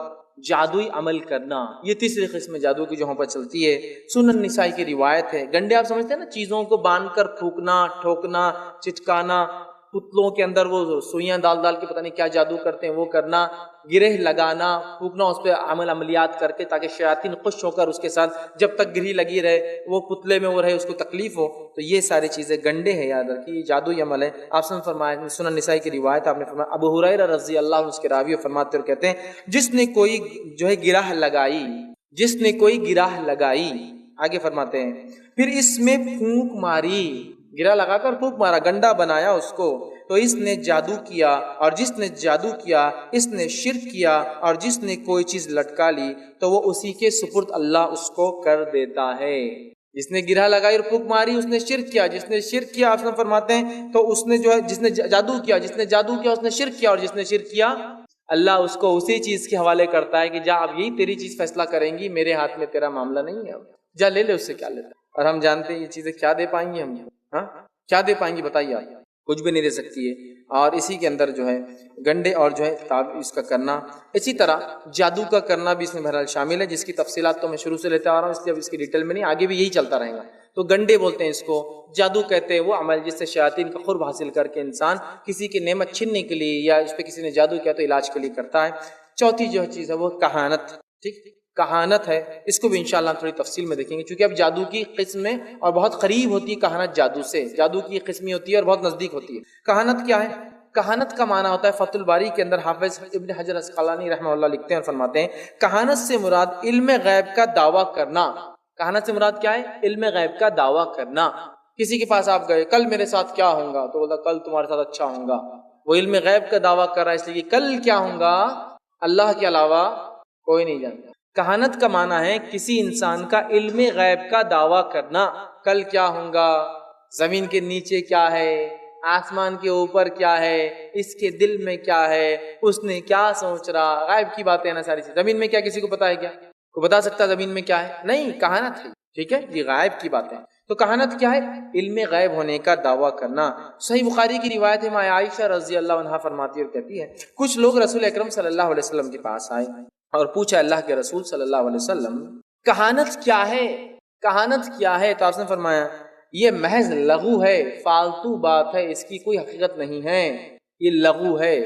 جادوئی عمل کرنا، یہ تیسری قسم جادو کی جو ہم پر چلتی ہے۔ سنن نسائی کی روایت ہے، گنڈے آپ سمجھتے ہیں نا، چیزوں کو باندھ کر پھونکنا، ٹھوکنا، چٹکانا، پتلوں کے اندر وہ سوئیاں ڈال ڈال کے پتہ نہیں کیا جادو کرتے ہیں وہ کرنا، گرہ لگانا، پھونکنا، اس پہ عملیات کر کے تاکہ شیاطین خوش ہو کر اس کے ساتھ جب تک گرہ لگی رہے وہ پتلے میں وہ رہے، اس کو تکلیف ہو، تو یہ ساری چیزیں گنڈے ہیں، یاد رکھیے جادوئی عمل ہے۔ آپ نے فرمایا، سنن نسائی کی روایت آپ نے فرمایا، ابو ہریرہ رضی اللہ عنہ اس کے راوی فرماتے اور کہتے ہیں جس نے کوئی جو ہے گرہ لگائی، جس نے کوئی گرہ لگائی، آگے فرماتے ہیں پھر اس میں پھونک ماری، گرہ لگا کر پھونک مارا، گنڈا بنایا اس کو، تو اس نے جادو کیا، اور جس نے جادو کیا اس نے شرک کیا، اور جس نے کوئی چیز لٹکا لی تو وہ اسی کے سپرد اللہ اس کو کر دیتا ہے۔ جس نے گرہ لگائی اور پھونک ماری اس نے شرک کیا، جس نے شرک کیا آپ فرماتے ہیں تو اس نے جو ہے جس نے جادو کیا، جس نے جادو کیا اس نے شرک کیا، اور جس نے شرک کیا اللہ اس کو اسی چیز کے حوالے کرتا ہے کہ جا اب یہی تیری چیز فیصلہ کریں گی، میرے ہاتھ میں تیرا معاملہ نہیں ہے، جا لے لے اس سے کیا لیتا۔ اور ہم جانتے ہیں یہ چیزیں کیا دے پائیں گی، ہم ہاں کیا دے پائیں گی بتائیے آپ؟ کچھ بھی نہیں دے سکتی ہے۔ اور اسی کے اندر جو ہے گنڈے اور جو ہے اس کا کرنا، اسی طرح جادو کا کرنا بھی اس میں بہرحال شامل ہے، جس کی تفصیلات تو میں شروع سے لیتا آ رہا ہوں، اس لیے اب اس کی ڈیٹیل میں نہیں، آگے بھی یہی چلتا رہے گا۔ تو گنڈے بولتے ہیں اس کو، جادو کہتے ہیں وہ عمل جس سے شیاطین کا قرب حاصل کر کے انسان کسی کی نعمت چھیننے کے لیے یا اس پہ کسی نے جادو کیا تو علاج کے لیے کرتا ہے۔ چوتھی جو چیز ہے وہ کہانت، ٹھیک، کہانت ہے، اس کو بھی انشاءاللہ ہم تھوڑی تفصیل میں دیکھیں گے، چونکہ اب جادو کی قسم میں اور بہت قریب ہوتی ہے کہانت جادو سے، جادو کی قسمی ہوتی ہے اور بہت نزدیک ہوتی ہے۔ کہانت کیا ہے؟ کہانت کا معنی ہوتا ہے، فتح الباری کے اندر حافظ ابن حجر اسقلانی رحمہ اللہ لکھتے ہیں اور فرماتے ہیں کہانت سے مراد علم غیب کا دعویٰ کرنا۔ کہانت سے مراد کیا ہے؟ علم غیب کا دعویٰ کرنا۔ کسی کے پاس آپ گئے، کل میرے ساتھ کیا ہوگا، تو بولتا کل تمہارے ساتھ اچھا ہوگا، وہ علم غیب کا دعویٰ کر رہا ہے، اس لیے کل کیا ہوگا اللہ کے علاوہ کوئی نہیں جانتا۔ کہانت کا معنی ہے کسی انسان کا علم غیب کا دعویٰ کرنا، کل کیا ہوگا، زمین کے نیچے کیا ہے، آسمان کے اوپر کیا ہے، اس کے دل میں کیا ہے، اس نے کیا سوچ رہا، غائب کی باتیں نا ساری چیز۔ زمین میں کیا کسی کو پتا ہے کیا؟ کوئی بتا سکتا زمین میں کیا ہے؟ نہیں، کہانت ہے، ٹھیک ہے، یہ غائب کی باتیں۔ تو کہانت کیا ہے؟ علم غیب ہونے کا دعویٰ کرنا۔ صحیح بخاری کی روایت ہے، ماں عائشہ رضی اللہ عنہا فرماتی اور کہتی ہے کچھ لوگ رسول اکرم صلی اللہ علیہ وسلم کے پاس آئے اور پوچھا اللہ کے رسول صلی اللہ علیہ وسلم کہانت کیا ہے، کہانت کیا ہے؟ تو آپ نے فرمایا یہ محض لغو ہے، فالتو بات ہے، اس کی کوئی حقیقت نہیں ہے، یہ لغو ہے۔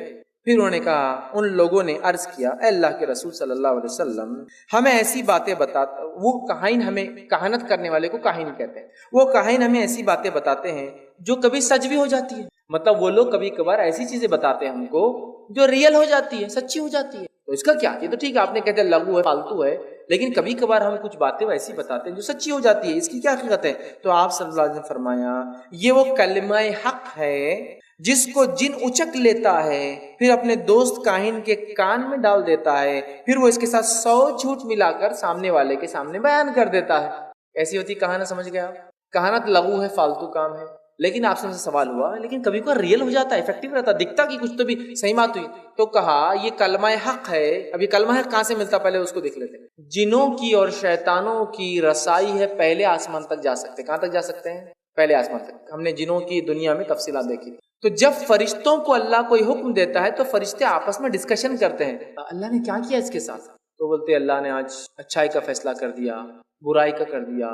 پھر انہوں نے کہا، ان لوگوں نے عرض کیا، اے اللہ کے رسول صلی اللہ علیہ وسلم، ہمیں ایسی باتیں بتاتا، وہ کاہن، ہمیں کہانت کرنے والے کو کاہن کہتے ہیں، وہ کاہن ہمیں ایسی باتیں بتاتے ہیں جو کبھی سچ بھی ہو جاتی ہے. مطلب وہ لوگ کبھی کبھار ایسی چیزیں بتاتے ہیں ہم کو جو ریئل ہو جاتی ہے، سچی ہو جاتی ہے. تو اس کا کیا، یہ تو ٹھیک ہے آپ نے کہتے ہیں لغو ہے، فالتو ہے، لیکن کبھی کبھار ہم کچھ باتیں ایسی بتاتے ہیں جو سچی ہو جاتی ہے، اس کی کیا حقیقت ہے؟ تو آپ صلی اللہ علیہ وسلم نے فرمایا، یہ وہ کلمہ حق ہے جس کو جن اچک لیتا ہے، پھر اپنے دوست کاہن کے کان میں ڈال دیتا ہے، پھر وہ اس کے ساتھ 100 جھوٹ ملا کر سامنے والے کے سامنے بیان کر دیتا ہے. ایسی ہوتی کہانت، سمجھ گیا؟ کہانت لغو ہے، فالتو کام ہے. لیکن آپ سے سوال ہوا، لیکن کبھی کوئی ریئل ہو جاتا ہے، افیکٹو رہتا، دکھتا کہ کچھ تو بھی صحیح بات ہوئی. تو کہا یہ کلمہ حق ہے. ابھی کلمہ حق کہاں سے ملتا، پہلے اس کو دیکھ لیتے ہیں. جنوں کی اور شیطانوں کی رسائی ہے، پہلے آسمان تک جا سکتے. کہاں تک جا سکتے ہیں؟ پہلے آسمان تک. ہم نے جنوں کی دنیا میں تفصیلات دیکھی. تو جب فرشتوں کو اللہ کوئی حکم دیتا ہے تو فرشتے آپس میں ڈسکشن کرتے ہیں، اللہ نے کیا کیا اس کے ساتھ. تو بولتے اللہ نے آج اچھائی کا فیصلہ کر دیا، برائی کا کر دیا،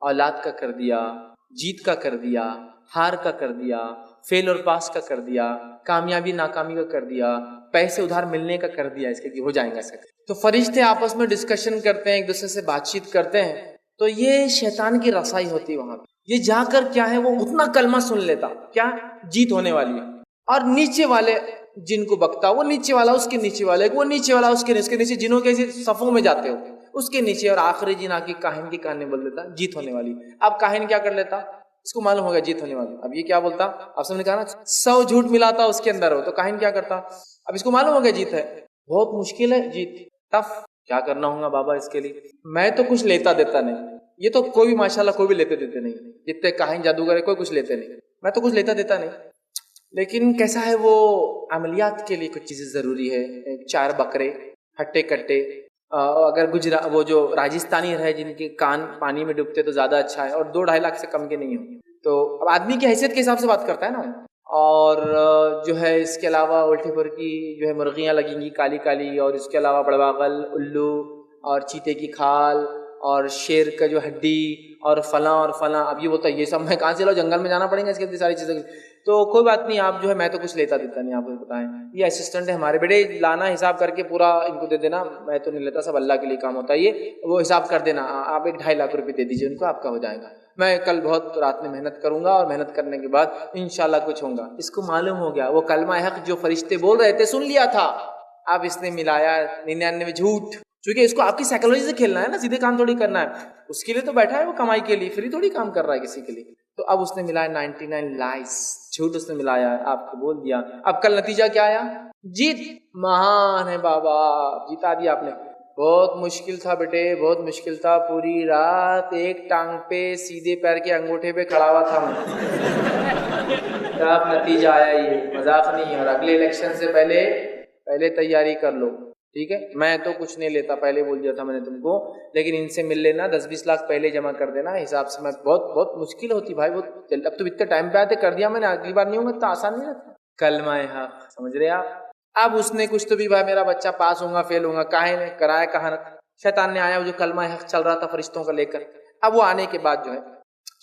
اولاد کا کر دیا، جیت کا کر دیا، ہار کا کر دیا، فیل اور پاس کا کر دیا، کامیابی ناکامی کا کر دیا، پیسے ادھار ملنے کا کر دیا، اس کے ہو جائیں گا اس کا. تو فرشتے آپس میں ڈسکشن کرتے ہیں، ایک دوسرے سے بات چیت کرتے ہیں. تو یہ شیطان کی رسائی ہوتی ہے وہاں پہ. یہ جا کر کیا ہے، وہ اتنا کلمہ سن لیتا، کیا جیت ہونے والی ہے. اور نیچے والے جن کو بکتا، وہ نیچے والا اس کے نیچے والے، وہ نیچے والا اس کے نیچے، جنوں کے صفوں میں جاتے ہو اس کے نیچے، اور آخری جن آ کے کاہن کی کہانی بول دیتا جیت ہونے والی. اب کاہن کیا کر لیتا، اس کو معلوم ہوگا جیت ہونے والی. اب یہ کیا بولتا، آپ سب نے کہا نا 100 جھوٹ ملاتا اس کے اندر ہو، تو کاہن کیا کرتا، اب اس کو معلوم ہو گیا جیت ہے، بہت مشکل ہے جیت، ٹف، کیا کرنا ہوگا بابا اس کے لیے. میں تو کچھ لیتا دیتا نہیں، یہ تو کوئی بھی ماشاءاللہ کوئی بھی لیتے دیتے نہیں، جتنے کاہن جادوگر ہے کوئی کچھ لیتے نہیں، میں تو کچھ لیتا دیتا نہیں. لیکن کیسا ہے، وہ عملیات کے لیے کچھ چیزیں ضروری ہے، 4 بکرے، ہٹے کٹے، اگر وہ جو راجستھانی ہے جن کے کان پانی میں ڈوبتے تو زیادہ اچھا ہے، اور 2-2.5 لاکھ سے کم کے نہیں ہوں. تو اب آدمی کی حیثیت کے حساب سے بات کرتا ہے نا. اور جو ہے اس کے علاوہ الٹی پر کی جو ہے مرغیاں لگیں گی کالی کالی، اور اس کے علاوہ بڑواغل، الو، اور چیتے کی کھال، اور شیر کا جو ہڈی، اور فلاں اور فلاں. اب یہ بولتا ہے یہ سب میں کہاں سے لاؤں، جنگل میں جانا پڑیں گا اس کے ساری چیزیں. تو کوئی بات نہیں، آپ جو ہے میں تو کچھ لیتا دیتا نہیں، آپ کو بتائیں یہ اسسٹنٹ ہے ہمارے، بیٹے لانا حساب کر کے پورا ان کو دے دینا، میں تو نہیں لیتا، سب اللہ کے لیے کام ہوتا ہے، یہ وہ حساب کر دینا، آپ 1-2.5 لاکھ روپے دے دیجیے ان کو، آپ کا ہو جائے گا. میں کل بہت رات میں محنت کروں گا، اور محنت کرنے کے بعد انشاءاللہ کچھ ہوگا. اس کو معلوم ہو گیا وہ کلمہ حق جو فرشتے بول رہے تھے سن لیا تھا. اب اس نے ملایا 99 جھوٹ، چونکہ اس کو آپ کی سائیکالوجی سے کھیلنا ہے نا، سیدھے کام تھوڑی کرنا ہے. اس کے لیے تو بیٹھا ہے وہ کمائی کے لیے، فری تھوڑی کام کر رہا ہے کسی کے لیے. تو اب اس نے ملایا 99 لائز، جھوٹ اس نے ملایا، آپ کو بول دیا. اب کل نتیجہ کیا آیا، جیت. مہان ہے بابا، جیتا دیا آپ نے. بہت مشکل تھا بیٹے، بہت مشکل تھا، پوری رات ایک ٹانگ پہ سیدھے پیر کے انگوٹھے پہ کھڑا ہوا تھا میں. تب نتیجہ آیا، یہ مذاق نہیں ہے. اور اگلے الیکشن سے پہلے تیاری کر لو، ٹھیک ہے. میں تو کچھ نہیں لیتا، پہلے بول دیا تھا میں نے تم کو، لیکن ان سے مل لینا، 10-20 لاکھ پہلے جمع کر دینا حساب سے. میں بہت مشکل ہوتی بھائی، بہت. اب تو اتنے ٹائم پہ آتے کر دیا میں نے، اگلی بار نہیں ہوگا تو آسان نہیں رہتا. کلمہ حق، سمجھ رہے آپ. اب اس نے کچھ تو بھی بھائی میرا بچہ پاس ہوگا فیل ہوگا، کاہے نے کرایا کہانت. شیطان نے آیا، وہ جو کلمہ حق چل رہا تھا فرشتوں کا لے کر. اب وہ آنے کے بعد جو ہے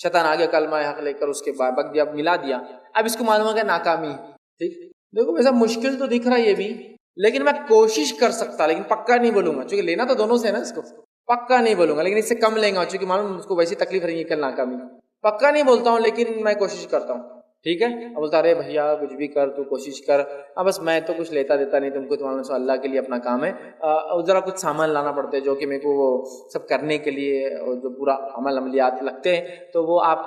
شیطان آ گیا کلمہ حق لے کر، اس کے بعد بک دیا، اب ملا دیا. اب اس کو معلوم ہو گیا ناکامی. ٹھیک، دیکھو ویسا مشکل تو دکھ رہا ہے یہ بھی، لیکن میں کوشش کر سکتا، لیکن پکا نہیں بولوں گا، چونکہ لینا تو دونوں سے ہے نا. اس کو پکا نہیں بولوں گا، لیکن اس سے کم لیں گا، چونکہ معلوم اس کو ویسی تکلیف رہی ہے کل ناکامی. پکا نہیں بولتا ہوں، لیکن میں کوشش کرتا ہوں. ٹھیک ہے. اب بولتا ارے بھیا کچھ بھی کر، تو کوشش کر. اب بس میں تو کچھ لیتا دیتا نہیں تم کو، تمہارے سے اللہ کے لیے اپنا کام ہے. ذرا کچھ سامان لانا پڑتے جو کہ میرے کو وہ سب کرنے کے لیے جو پورا عملیات لگتے ہیں، تو وہ آپ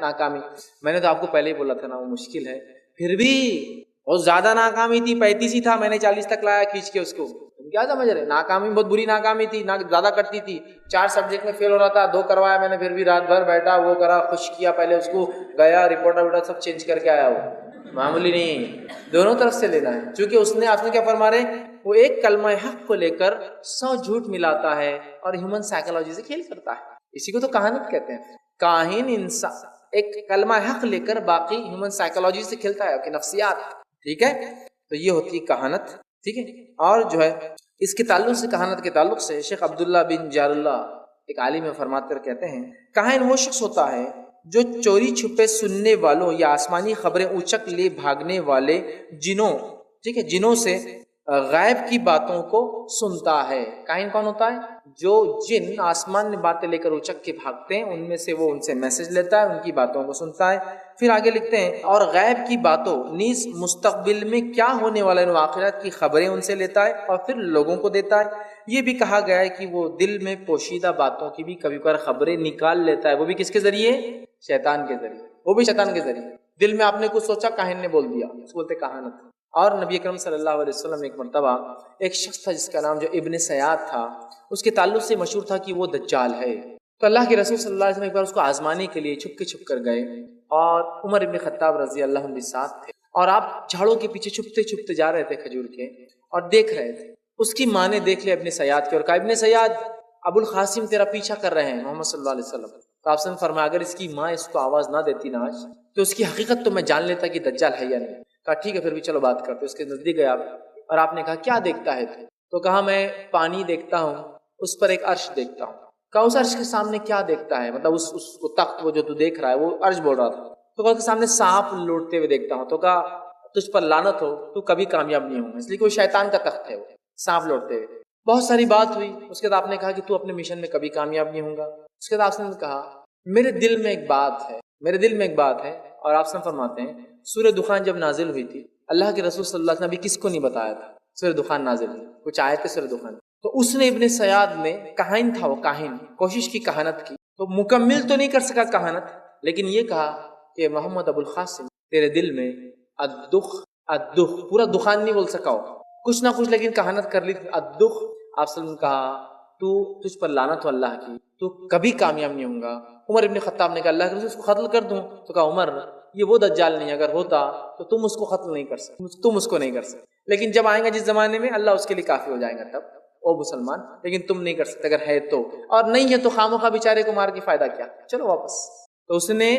ناکامی. میں نے تو آپ کو پہلے ہی بولا تھا نا وہ مشکل ہے، پھر بھی بہت زیادہ ناکامی تھی. 35 ہی تھا، میں نے 40 تک لایا کھینچ کے اس کو. کیا سمجھ رہے، ناکامی بہت بری ناکامی تھی، زیادہ کرتی تھی. 4 سبجیکٹ میں فیل ہو رہا تھا، 2 کروایا میں نے، پھر بھی رات بھر بیٹھا، وہ کرا، خوش کیا پہلے اس کو، گیا رپورٹ سب چینج کر کے آیا. وہ معمولی نہیں، دونوں طرف سے لینا ہے. چونکہ اس نے آپ نے کیا فرما رہے، وہ ایک کلمہ حق کو لے کر 100 جھوٹ ملاتا ہے اور ہیومن سائیکالوجی سے کھیل کرتا ہے. اسی کو تو کہانت کہتے ہیں. کاہن انسان ایک کلمہ حق لے کر باقی ہیومن سائیکالوجی سے کھیلتا ہے کہ نفسیات. ٹھیک ہے. تو یہ ہوتی ہے کہانت. ٹھیک ہے. اور جو ہے اس کے تعلق سے، کہانت کے تعلق سے، شیخ عبداللہ بن جار اللہ ایک عالم فرماتے کہتے ہیں، کاہن وہ شخص ہوتا ہے جو چوری چھپے سننے والوں یا آسمانی خبریں اچک لے بھاگنے والے جنوں، ٹھیک ہے، جنوں سے غائب کی باتوں کو سنتا ہے۔ کاہن کون ہوتا ہے؟ جو جن آسمان میں باتیں لے کر اچک کے بھاگتے ہیں، ان میں سے وہ ان سے میسج لیتا ہے، ان کی باتوں کو سنتا ہے۔ پھر آگے لکھتے ہیں اور غیب کی باتوں نیز مستقبل میں کیا ہونے والے واقعات کی خبریں ان سے لیتا ہے اور پھر لوگوں کو دیتا ہے۔ یہ بھی کہا گیا ہے کہ وہ دل میں پوشیدہ باتوں کی بھی کبھی کبھار خبریں نکال لیتا ہے، وہ بھی کس کے ذریعے؟ شیطان کے ذریعے، وہ بھی شیطان کے ذریعے۔ دل میں آپ نے کچھ سوچا، کاہن نے بول دیا، اس کو بولتے کہانت۔ اور نبی اکرم صلی اللہ علیہ وسلم ایک مرتبہ ایک شخص تھا جس کا نام جو ابن سیاد تھا، اس کے تعلق سے مشہور تھا کہ وہ دجال ہے۔ تو اللہ کے رسول صلی اللہ علیہ وسلم ایک بار اس کو آزمانے کے لیے چھپ کر گئے، اور عمر ابن خطاب رضی اللہ عنہ بھی ساتھ تھے، اور آپ جھاڑوں کے پیچھے چھپتے جا رہے تھے کھجور کے، اور دیکھ رہے تھے۔ اس کی ماں نے دیکھ لیا ابن سیاد کے اور کہا ابن سیاد، ابو القاسم تیرا پیچھا کر رہے ہیں محمد صلی اللہ علیہ وسلم۔ تو آپ نے فرمایا اگر اس کی ماں اس کو آواز نہ دیتی نا آج، تو اس کی حقیقت تو میں جان لیتا کہ دجال ہے یا نہیں۔ کہا ٹھیک ہے پھر بھی چلو بات کرتے۔ اس کے نزدیک گئے آپ، اور آپ نے کہا کیا دیکھتا ہے تو کہا میں پانی دیکھتا ہوں، اس پر ایک عرش دیکھتا ہوں۔ کہا اس عرش کے سامنے کیا دیکھتا ہے؟ مطلب اس تخت وہ جو تو دیکھ رہا ہے، وہ عرش بول رہا تھا۔ تو کہا اس کے سامنے سانپ لوٹتے ہوئے دیکھتا ہوں۔ تو کہا تجھ پر لعنت ہو، تو کبھی کامیاب نہیں ہوگا، اس لیے کہ وہ شیطان کا تخت ہے، وہ سانپ لوٹتے ہوئے۔ بہت ساری بات ہوئی۔ اس کے بعد آپ نے کہا کہ تو اپنے مشن میں کبھی کامیاب نہیں ہوگا۔ اس کے بعد آپ نے کہا میرے دل میں ایک بات ہے، اور آپ سے فرماتے ہیں سورہ دخان جب نازل ہوئی تھی، اللہ کے رسول صلی اللہ علیہ وسلم نے کس کو نہیں بتایا تھا سورہ دخان نازل ہوئی، کچھ آیت کے سورہ دخان، تو اس نے ابن سیاد نے کاہن تھا، وہ کاہن کوشش کی کہانت کی، تو مکمل تو نہیں کر سکا کہانت، لیکن یہ کہا کہ محمد ابو القاسم تیرے دل میں الدخ پورا دخان نہیں بول سکا ہو، کچھ نہ کچھ لیکن کہانت کر لی تھی الدخ۔ آپ صلی اللہ علیہ وسلم نے کہا تو تجھ پر لعنت ہو اللہ کی، تو کبھی کامیاب نہیں ہوں گا۔ عمر ابن خطاب نے کہا اللہ کے رسول اس کو قتل کر دوں؟ تو کہا عمر یہ وہ دجال نہیں، اگر ہوتا تو تم اس کو قتل نہیں کر سکتے، تم اس کو نہیں کر سکتے، لیکن جب آئیں گا جس زمانے میں اللہ اس کے لیے کافی ہو جائے گا تب او مسلمان، لیکن تم نہیں کر سکتے اگر ہے تو، اور نہیں ہے تو خامخواہ بیچارے کو مار کے فائدہ کیا، چلو واپس۔ تو اس نے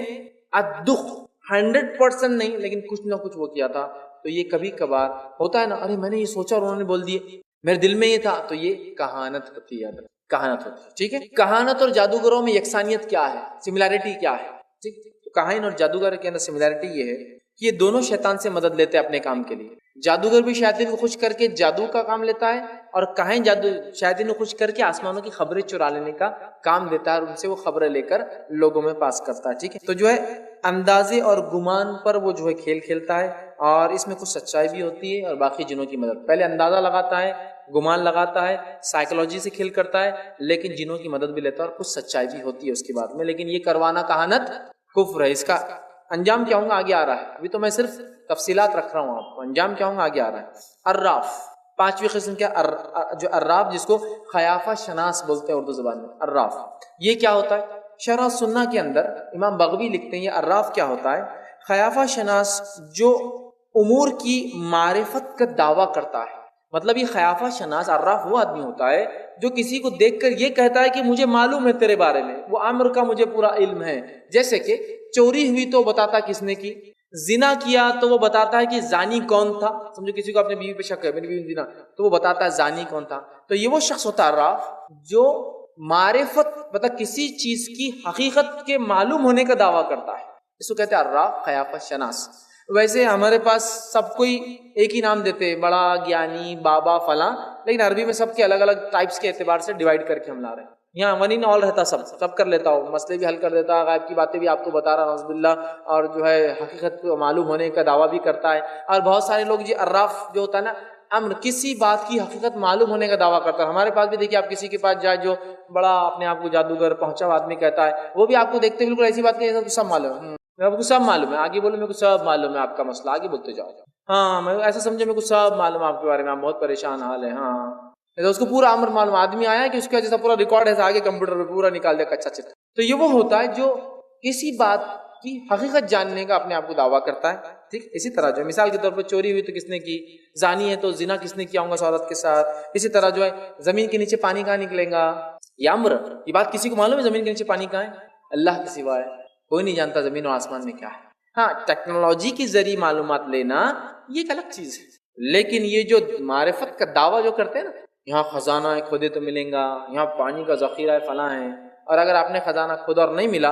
الدخ 100% نہیں لیکن کچھ نہ کچھ وہ کیا تھا۔ تو یہ کبھی کبھار ہوتا ہے نا، ارے میں نے یہ سوچا اور انہوں نے بول دیے، میرے دل میں یہ تھا، تو یہ کہانت ہوتی ہے، کہانت ہوتی ہے، ٹھیک ہے۔ کہانت اور جادوگروں میں یکسانیت کیا ہے، سملیرٹی کیا ہے، ٹھیک؟ تو کاہن اور جادوگر کے اندر سملیرٹی یہ ہے کہ یہ دونوں شیطان سے مدد لیتے ہیں اپنے کام کے لیے۔ جادوگر بھی شیاطین کو خوش کر کے جادو کا کام لیتا ہے، اور کاہن شیاطین کو خوش کر کے آسمانوں کی خبریں چرا لینے کا کام دیتا ہے، اور ان سے وہ خبریں لے کر لوگوں میں پاس کرتا ہے، ٹھیک ہے۔ تو جو ہے اندازے اور گمان پر وہ جو ہے کھیل کھیلتا ہے، اور اس میں کچھ سچائی بھی ہوتی ہے، اور باقی جنوں کی مدد، پہلے اندازہ لگاتا ہے، گمان لگاتا ہے، سائیکولوجی سے کھیل کرتا ہے، لیکن جنوں کی مدد بھی لیتا ہے، اور کچھ سچائی بھی ہوتی ہے اس کی بات میں، لیکن یہ کروانا کہانت کفر ہے۔ اس کا انجام کیا ہوگا آگے آ رہا ہے، ابھی تو میں صرف تفصیلات رکھ رہا ہوں آپ کو، انجام کیا ہوگا آگے آ رہا ہے۔ عراف، پانچویں قسم کیا، جو عراف جس کو خیافہ شناس بولتے ہیں اردو زبان میں، عراف یہ کیا ہوتا ہے؟ شرح سنہ کے اندر امام بغوی لکھتے ہیں یہ عراف کیا ہوتا ہے؟ خیافہ شناس جو امور کی معرفت کا دعویٰ کرتا ہے، مطلب یہ خیافہ شناس عراف وہ آدمی ہوتا ہے جو کسی کو دیکھ کر یہ کہتا ہے کہ مجھے معلوم ہے تیرے بارے میں، وہ امر کا مجھے پورا علم ہے۔ جیسے کہ چوری ہوئی تو بتاتا کس نے کی، زنا کیا تو وہ بتاتا ہے کہ زانی کون تھا، سمجھو کسی کو اپنے بیوی پہ شک ہے میری بیوی زنا، تو وہ بتاتا ہے زانی کون تھا۔ تو یہ وہ شخص ہوتا ہے عراف جو معرفت مطلب کسی چیز کی حقیقت کے معلوم ہونے کا دعویٰ کرتا ہے، اس کو کہتے ہیں عراف خیافہ شناس۔ ویسے ہمارے پاس سب کوئی ایک ہی نام دیتے، بڑا، گیانی، بابا، فلاں، لیکن عربی میں سب کے الگ الگ ٹائپس کے اعتبار سے ڈیوائیڈ کر کے ہم لا رہے ہیں۔ یہاں ون ان آل رہتا، سب کر لیتا ہو، مسئلے بھی حل کر دیتا، غائب کی باتیں بھی آپ کو بتا رہا نعوذ باللہ، اور جو ہے حقیقت کو معلوم ہونے کا دعویٰ بھی کرتا ہے۔ اور بہت سارے لوگ جی عراف جو ہوتا ہے نا، امر کسی بات کی حقیقت معلوم ہونے کا دعویٰ کرتا ہے۔ ہمارے پاس بھی دیکھیے آپ کسی کے پاس جائے جو بڑا اپنے آپ کو جادوگر پہنچا ہوا آدمی کہتا ہے، وہ بھی آپ کو دیکھتے بالکل ایسی بات کہ سب معلوم ہے، میرے کو سب معلوم ہے، آگے بولو میرے کو سب معلوم ہے آپ کا مسئلہ، آگے بولتے جاؤ، ہاں میں ایسا سمجھے میرے کو سب معلوم ہے آپ کے بارے میں، آپ بہت پریشان حال ہے، ہاں اس کو پورا امر معلوم، آدمی آیا کہ اس کا جیسا پورا ریکارڈ ہے آگے کمپیوٹر پہ پورا نکال دیا کچا چٹا۔ تو یہ وہ ہوتا ہے جو کسی بات کی حقیقت جاننے کا اپنے آپ کو دعویٰ کرتا ہے، ٹھیک۔ اسی طرح جو مثال کے طور پر چوری ہوئی تو کس نے کی، زانی ہے تو زنا کس نے کیا ہوگا اس عورت کے ساتھ۔ اسی طرح جو ہے زمین کے نیچے پانی کہاں نکلے گا، یہ امر، یہ بات کسی کو معلوم ہے زمین کے نیچے پانی کہاں ہے؟ اللہ کے سوا ہے کوئی نہیں جانتا زمین و آسمان میں کیا ہے۔ ہاں ٹیکنالوجی کے ذریعے معلومات لینا یہ ایک الگ چیز ہے، لیکن یہ جو معرفت کا دعویٰ جو کرتے ہیں نا، یہاں خزانہ ہے کھودے تو ملیں گا، یہاں پانی کا ذخیرہ ہے فلاں ہے، اور اگر آپ نے خزانہ کھودا اور نہیں ملا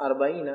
40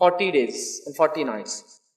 40 days and 40 nights।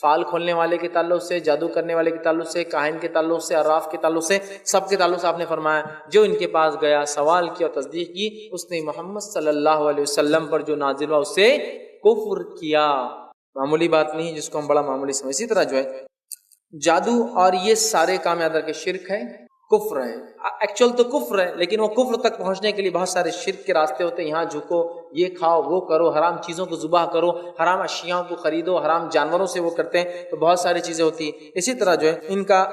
فال کھولنے والے کے تعلق سے، جادو کرنے والے کے تعلق سے، کاہن کے تعلق سے، عراف کے تعلق سے، سب کے تعلق سے آپ نے فرمایا جو ان کے پاس گیا، سوال کیا اور تصدیق کی، اس نے محمد صلی اللہ علیہ وسلم پر جو نازل ہوا اس سے کفر کیا۔ معمولی بات نہیں جس کو ہم بڑا معمولی سمجھ۔ اسی طرح جو ہے جادو اور یہ سارے کام یاد رکھے شرک ہے، کفر ہے، ایکچوئل تو کفر ہے، لیکن وہ کفر تک پہنچنے کے لیے بہت سارے شرک کے راستے ہوتے ہیں۔ یہاں جھکو، یہ کھاؤ، وہ کرو، حرام چیزوں کو ذبح کرو، حرام اشیاء کو خریدو، حرام جانوروں سے وہ کرتے ہیں، تو بہت ساری چیزیں ہوتی ہیں۔ اسی طرح جو ہے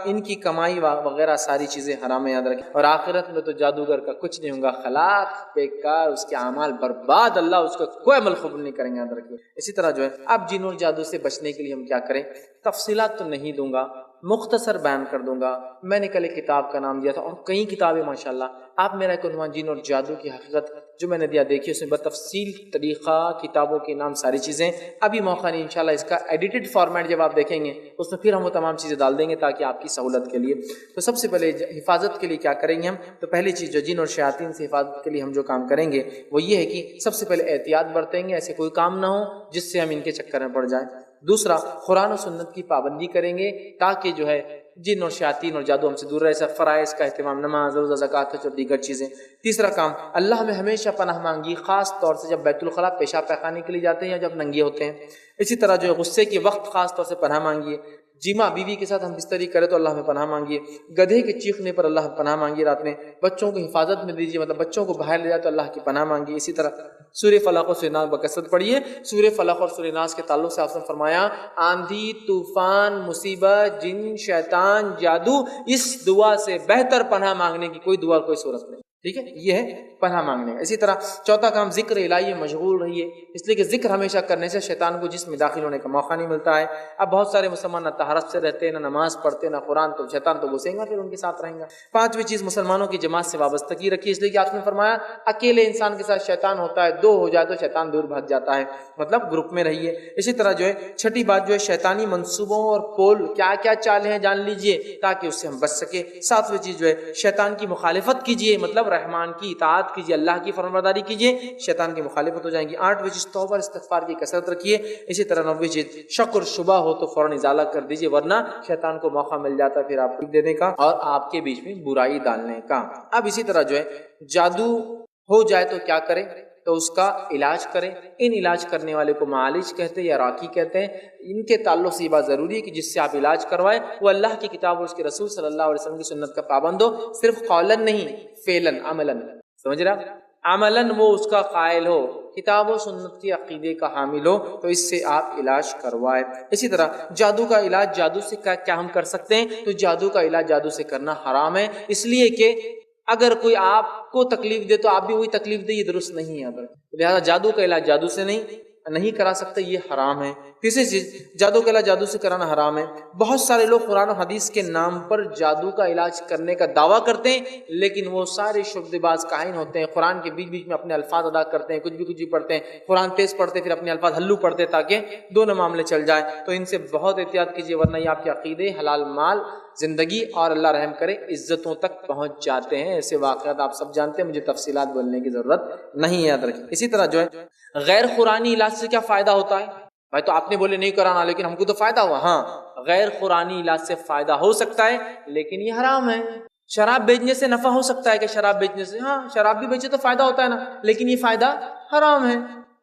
ان کی کمائی وغیرہ ساری چیزیں حرام ہے، یاد رکھیں۔ اور آخرت میں تو جادوگر کا کچھ نہیں ہوگا، خلاق بیکار، اس کے اعمال برباد، اللہ اس کا کوئی عمل قبول نہیں کریں گے، یاد رکھیں۔ اسی طرح جو ہے اب جن اور جادو سے بچنے کے لیے ہم کیا کریں، تفصیلات تو نہیں دوں گا، مختصر بیان کر دوں گا۔ میں نے کل ایک کتاب کا نام دیا تھا اور کئی کتابیں ماشاءاللہ، آپ میرا ایک عنوان جن اور جادو کی حقیقت جو میں نے دیا دیکھیے، اس میں بتفصیل طریقہ، کتابوں کے نام، ساری چیزیں۔ ابھی موقع نہیں، انشاءاللہ اس کا ایڈیٹڈ فارمیٹ جب آپ دیکھیں گے اس میں پھر ہم وہ تمام چیزیں ڈال دیں گے تاکہ آپ کی سہولت کے لیے۔ تو سب سے پہلے حفاظت کے لیے کیا کریں گے ہم، تو پہلی چیز جو جن اور شیاطین سے حفاظت کے لیے ہم جو کام کریں گے وہ یہ ہے کہ سب سے پہلے احتیاط برتیں گے، ایسے کوئی کام نہ ہو جس سے ہم ان کے چکر میں پڑ جائیں۔ دوسرا، قرآن و سنت کی پابندی کریں گے تاکہ جو ہے جن اور شیاطین اور جادو ہم سے دور رہے، سب فرائض کا اہتمام، نماز، روزہ، زکوٰۃ اور دیگر چیزیں۔ تیسرا کام، اللہ میں ہمیشہ پناہ مانگی، خاص طور سے جب بیت الخلاء پیشاب پیخانے کے لیے جاتے ہیں یا جب ننگے ہوتے ہیں۔ اسی طرح جو ہے غصے کے وقت خاص طور سے پناہ مانگیے، جیما بیوی کے ساتھ ہم بستری کریں تو اللہ میں پناہ مانگیے، گدھے کے چیخنے پر اللہ میں پناہ مانگیے رات میں، بچوں کو حفاظت میں دیجیے، مطلب بچوں کو باہر لے جائے تو اللہ کی پناہ مانگیے۔ اسی طرح سورہ فلق اور سورہ ناس بکثرت پڑھیے۔ سورہ فلق اور سورہ ناس کے تعلق سے آپ نے فرمایا آندھی، طوفان، مصیبت، جن، شیطان، جادو، اس دعا سے بہتر پناہ مانگنے کی کوئی دعا، کوئی صورت نہیں، ٹھیک ہے، یہ ہے پناہ مانگنے۔ اسی طرح چوتھا کام، ذکر الہی مشغول رہیے، اس لیے کہ ذکر ہمیشہ کرنے سے شیطان کو جسم میں داخل ہونے کا موقع نہیں ملتا ہے۔ اب بہت سارے مسلمان نہ طہارت سے رہتے ہیں، نہ نماز پڑھتے، نہ قرآن، تو شیطان تو گھسیں گا، پھر ان کے ساتھ رہیں گا۔ پانچویں چیز، مسلمانوں کی جماعت سے وابستگی رکھیے، اس لیے کہ آپ نے فرمایا اکیلے انسان کے ساتھ شیطان ہوتا ہے، دو ہو جائے تو شیطان دور بھاگ جاتا ہے، مطلب گروپ میں رہیے۔ اسی طرح جو ہے چھٹی بات جو ہے شیطانی منصوبوں اور پول کیا کیا چالیں ہیں جان لیجئے تاکہ اس سے ہم بچ سکے۔ ساتویں چیز جو ہے شیطان کی مخالفت کیجئے، مطلب رحمان کی اطاعت کیجئے، اللہ کی فرمانبرداری کیجئے، شیطان کی مخالفت ہو جائیں گی۔ آٹھویں چیز، توبہ اور استغفار کی کثرت رکھیے۔ اسی طرح نویں چیز، شک اور شبہ ہو تو فوراً ازالہ کر دیجئے، ورنہ شیطان کو موقع مل جاتا ہے پھر آپ کو دینے کا اور آپ کے بیچ میں برائی ڈالنے کا۔ اب اسی طرح جو ہے جادو ہو جائے تو کیا کریں، تو اس کا علاج کریں۔ ان علاج کرنے والے کو معالج کہتے ہیں یا راقی کہتے ہیں۔ ان کے تعلق سے یہ بات ضروری ہے کہ جس سے آپ علاج کروائیں وہ اللہ کی کتاب اور اس کے رسول صلی اللہ علیہ وسلم کی سنت کا پابند ہو، صرف قولاً نہیں، فعلاً، عملاً، سمجھ رہا، عملاً وہ اس کا قائل ہو، کتاب و سنت کی عقیدے کا حامل ہو، تو اس سے آپ علاج کروائے۔ اسی طرح جادو کا علاج، جادو سے کیا ہم کر سکتے ہیں، تو جادو کا علاج جادو سے کرنا حرام ہے، اس لیے کہ اگر کوئی آپ کو تکلیف دے تو آپ بھی وہی تکلیف دے، یہ درست نہیں ہے۔ لہذا جادو کا علاج جادو سے نہیں کرا سکتے، یہ حرام ہے۔ تیسری چیز، جادو کا علاج جادو سے کرانا حرام ہے۔ بہت سارے لوگ قرآن و حدیث کے نام پر جادو کا علاج کرنے کا دعویٰ کرتے ہیں، لیکن وہ سارے شبد باز کاہن ہوتے ہیں، قرآن کے بیچ بیچ میں اپنے الفاظ ادا کرتے ہیں، کچھ بھی پڑھتے ہیں، قرآن تیز پڑھتے پھر اپنے الفاظ ہلو پڑھتے تاکہ دونوں معاملے چل جائیں۔ تو ان سے بہت احتیاط کیجیے، ورنہ یہ آپ کے عقیدے، حلال مال، زندگی اور اللہ رحم کرے عزتوں تک پہنچ جاتے ہیں۔ ایسے واقعات آپ سب جانتے ہیں، مجھے تفصیلات بولنے کی ضرورت نہیں ہے، یاد رکھیں۔ اسی طرح جو ہے غیر قرآنی علاج سے کیا فائدہ ہوتا ہے؟ بھائی تو آپ نے بولے نہیں کرانا، لیکن ہم کو تو فائدہ ہوا۔ ہاں، غیر قرآنی علاج سے فائدہ ہو سکتا ہے لیکن یہ حرام ہے۔ شراب بیچنے سے نفع ہو سکتا ہے کہ شراب بیچنے سے، ہاں شراب بھی بیچے تو فائدہ ہوتا ہے نا، لیکن یہ فائدہ حرام ہے۔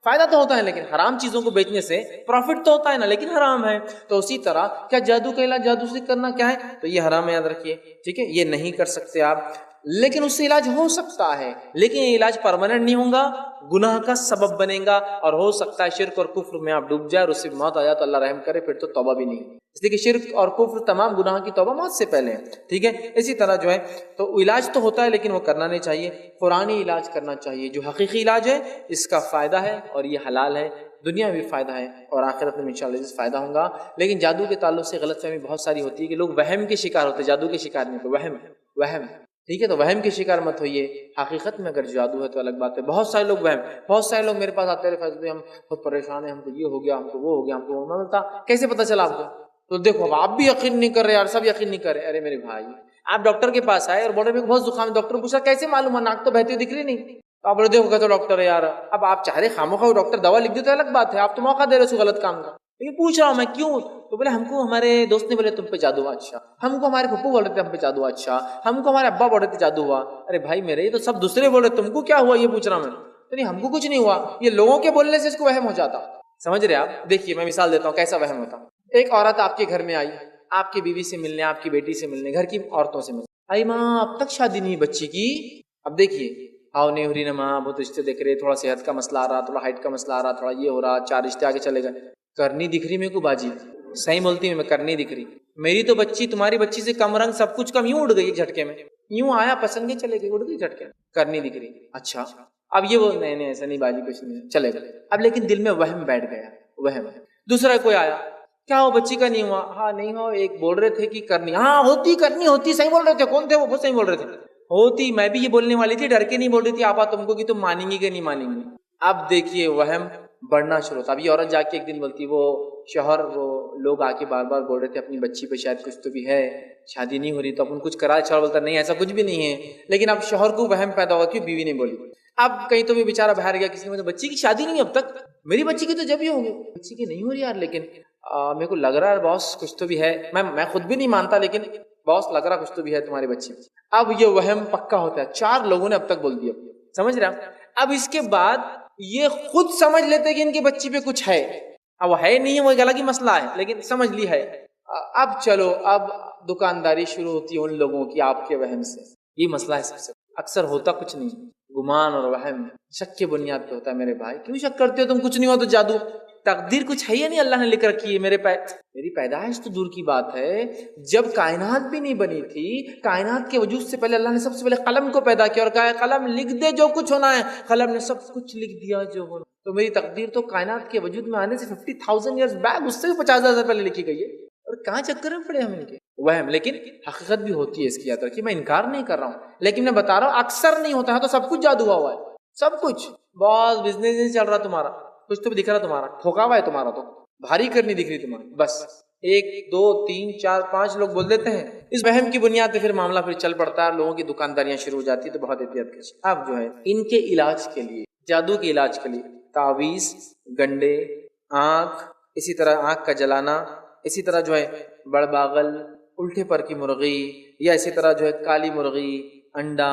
فائدہ تو ہوتا ہے لیکن حرام چیزوں کو بیچنے سے پروفٹ تو ہوتا ہے نا، لیکن حرام ہے۔ تو اسی طرح کیا جادو کا علاج جادو سے کرنا کیا ہے، تو یہ حرام ہے، یاد رکھیے، ٹھیک ہے، یہ نہیں کر سکتے آپ۔ لیکن اس سے علاج ہو سکتا ہے، لیکن یہ علاج پرماننٹ نہیں ہوگا، گناہ کا سبب بنے گا، اور ہو سکتا ہے شرک اور کفر میں آپ ڈوب جائے اور اس سے موت آ جائے تو اللہ رحم کرے، پھر تو توبہ بھی نہیں، اس لیے کہ شرک اور کفر تمام گناہ کی توبہ موت سے پہلے ہے، ٹھیک ہے۔ اسی طرح جو ہے تو علاج تو ہوتا ہے لیکن وہ کرنا نہیں چاہیے، قرآنی علاج کرنا چاہیے جو حقیقی علاج ہے، اس کا فائدہ ہے اور یہ حلال ہے، دنیا میں بھی فائدہ ہے اور آخرت میں انشاءاللہ اس فائدہ ہوگا۔ لیکن جادو کے تعلق سے غلط فہمی بہت ساری ہوتی ہے کہ لوگ وہم کے شکار ہوتے ہیں، جادو کے شکار نہیں، تو وہم، ٹھیک ہے، تو وہم کے شکار مت ہوئیے۔ حقیقت میں اگر جادو ہے تو الگ بات ہے۔ بہت سارے لوگ بہت سارے لوگ میرے پاس آتے ہیں، فیصلے ہم بہت پریشان ہیں، ہم کو یہ ہو گیا، ہم کو وہ ہو گیا، ہم کو وہ ملتا، کیسے پتہ چلا آپ کو؟ تو دیکھو آپ بھی یقین نہیں کر رہے یار، سب یقین نہیں کر رہے۔ ارے میرے بھائی، آپ ڈاکٹر کے پاس آئے اور بولے میں بہت زکام ہے، ڈاکٹر پوچھا کیسے معلوم ہے، ناک تو بہتی ہوئی دکھ رہی نہیں، تو آپ بولے دیکھو کہ تو ڈاکٹر ہے یار۔ اب آپ چاہ رہے خاموخواہ ڈاکٹر دوا لکھ دے تو الگ بات ہے، آپ تو موقع دے رہے ہو غلط کام کا۔ لیکن پوچھ رہا ہوں میں کیوں؟ تو بولے ہم کو ہمارے دوست نے بولے تم پہ جادو ہوا. اچھا. ہم کو ہمارے پھپھو بول رہے تھے ہم پہ جادو ہوا. اچھا. ہم کو ہمارے ابا بول رہے تھے جادو ہوا. ارے بھائی میرے، یہ تو سب دوسرے بول رہے، تم کو کیا ہوا یہ پوچھ رہا ہوں میں. تو نہیں ہم کو کچھ نہیں ہوا، یہ لوگوں کے بولنے سے اس کو وہم ہو جاتا. سمجھ رہے آپ؟ دیکھیے میں مثال دیتا ہوں کیسا وہم ہوتا. ایک عورت آپ کے گھر میں آئی، آپ کی بیوی سے ملنے، آپ کی بیٹی سے ملنے، گھر کی عورتوں سے ملنے. آئی ماں اب تک شادی نہیں بچی کی. اب دیکھیے آؤ نہیں ہو رہی نا ماں، بہت رشتے دیکھ رہے، تھوڑا صحت کا مسئلہ آ رہا، تھوڑا ہائٹ کا مسئلہ آ رہا، تھوڑا یہ ہو رہا، 4 رشتے آگے چلے گئے. کرنی دکھ رہی میرے کو باجی، صحیح بولتی ہوں میں، کرنی دکھ رہی. میری تو بچی تمہاری بچی سے کم رنگ، سب کچھ کم، یوں اڑ گئی ایک جھٹکے میں، یوں آیا پسند کے چلے گئی، اڑ گئی جھٹکے میں. کرنی دکھ رہی. اچھا. اب یہ وہ نہیں ایسا نہیں باجی کچھ نہیں، چلے گئے. اب لیکن دل میں وہم بیٹھ گیا، وہم. دوسرا کوئی آیا، کیا ہو بچی کا نہیں ہوا؟ ہاں نہیں ہو، ایک بول رہے تھے کہ کرنی، ہاں ہوتی کرنی ہوتی، صحیح بول رہے تھے. کون تھے وہ؟ صحیح بول رہے تھے. ہوتی، میں بھی یہ بولنے والی تھی، ڈر کے نہیں بول رہی تھی آپا تم کو کہ تم مانیں گی کہ نہیں مانیں گی. اب دیکھیے وہم بڑھنا شروع ہوتا. اب یہ عورت جا کے ایک دن بولتی، وہ شوہر، وہ لوگ آ کے بار بار بول رہے تھے اپنی بچی پہ شاید کچھ تو بھی ہے، شادی نہیں ہو رہی تو اپن کچھ کرا. شوہر بولتا نہیں ایسا کچھ بھی نہیں ہے. لیکن اب شوہر کو وہم پیدا ہوا، کیوں؟ بیوی نے بولی. اب کہیں تو بھی بیچارہ باہر گیا، کسی نے بولا بچی کی شادی نہیں اب تک. میری بچی کی تو جب ہی ہوگی. بچی کی نہیں ہو رہی یار، لیکن میرے کو لگ رہا ہے باس کچھ تو بھی ہے. میں خود بھی نہیں مانتا، لیکن باس لگ رہا کچھ تو بھی ہے تمہاری بچی. اب یہ وہم پکا ہوتا ہے. 4 لوگوں نے اب تک بول دیا. سمجھ رہے ہیں؟ اب اس کے بعد یہ خود سمجھ لیتے کہ ان کی بچی پہ کچھ ہے. اب وہ ہے نہیں ہے، وہ ایک الگ ہی مسئلہ ہے، لیکن سمجھ لی ہے. اب چلو، اب دکانداری شروع ہوتی ہے ان لوگوں کی آپ کے وہم سے. یہ مسئلہ ہے سب سے. اکثر ہوتا کچھ نہیں، گمان اور وہم شک کے بنیاد پہ ہوتا ہے. میرے بھائی کیوں شک کرتے ہو تم؟ کچھ نہیں ہوا تو جادو. تقدیر کچھ ہے یا نہیں اللہ نے لکھ رکھی ہے؟ میری پیدائش تو دور کی بات ہے، جب کائنات بھی نہیں بنی تھی، کائنات کے وجود سے پہلے اللہ نے سب سے پہلے قلم کو پیدا کیا اور کہا قلم لکھ دے جو کچھ ہونا ہے. قلم نے سب کچھ لکھ دیا جو ہونا. تو میری تقدیر تو کائنات کے وجود میں آنے سے 50,000 ایئرز بیک، اس سے بھی 50,000 پہلے لکھی گئی ہے. اور کہاں چکر میں پڑے ہم ان کے وہم. لیکن حقیقت بھی ہوتی ہے اس کی، یاد رکھیے. میں انکار نہیں کر رہا ہوں، لیکن میں بتا رہا ہوں اکثر نہیں ہوتا ہے. تو سب کچھ جادو ہوا ہے، سب کچھ. بس بزنس نہیں چل رہا تمہارا، کچھ تو بھی دکھ رہا تمہارا، ٹھوکا ہوا ہے تمہارا، تو بھاری کرنی دکھ رہی تمہاری. بس 1 2 3 4 5 لوگ بول دیتے ہیں. اس وہم کی بنیاد پہ پھر معاملہ پھر چل پڑتا ہے، لوگوں کی دکانداریاں شروع ہو جاتی ہے. تو بہت احتیاط کیجیے. اب جو ہے ان کے علاج کے لیے، جادو کے علاج کے لیے تعویذ، گنڈے، آنکھ، اسی طرح آنکھ کا جلانا، اسی طرح جو ہے بڑباغل، الٹے پر کی مرغی، یا اسی طرح جو ہے کالی مرغی، انڈا،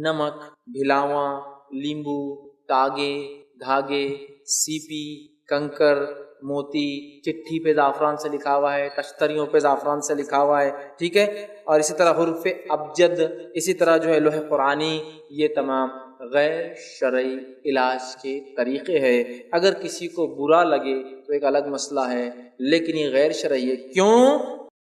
نمک، بھلاواں، لیمبو، تاگے، دھاگے، سیپی، کنکر، موتی، چٹھی پہ زعفران سے لکھا ہوا ہے، تشتریوں پہ زعفران سے لکھا ہوا ہے، ٹھیک ہے. اور اسی طرح حروف ابجد، اسی طرح جو ہے لوح قرآنی. یہ تمام غیر شرعی علاج کے طریقے ہیں. اگر کسی کو برا لگے تو ایک الگ مسئلہ ہے، لیکن یہ غیر شرعی ہے. کیوں؟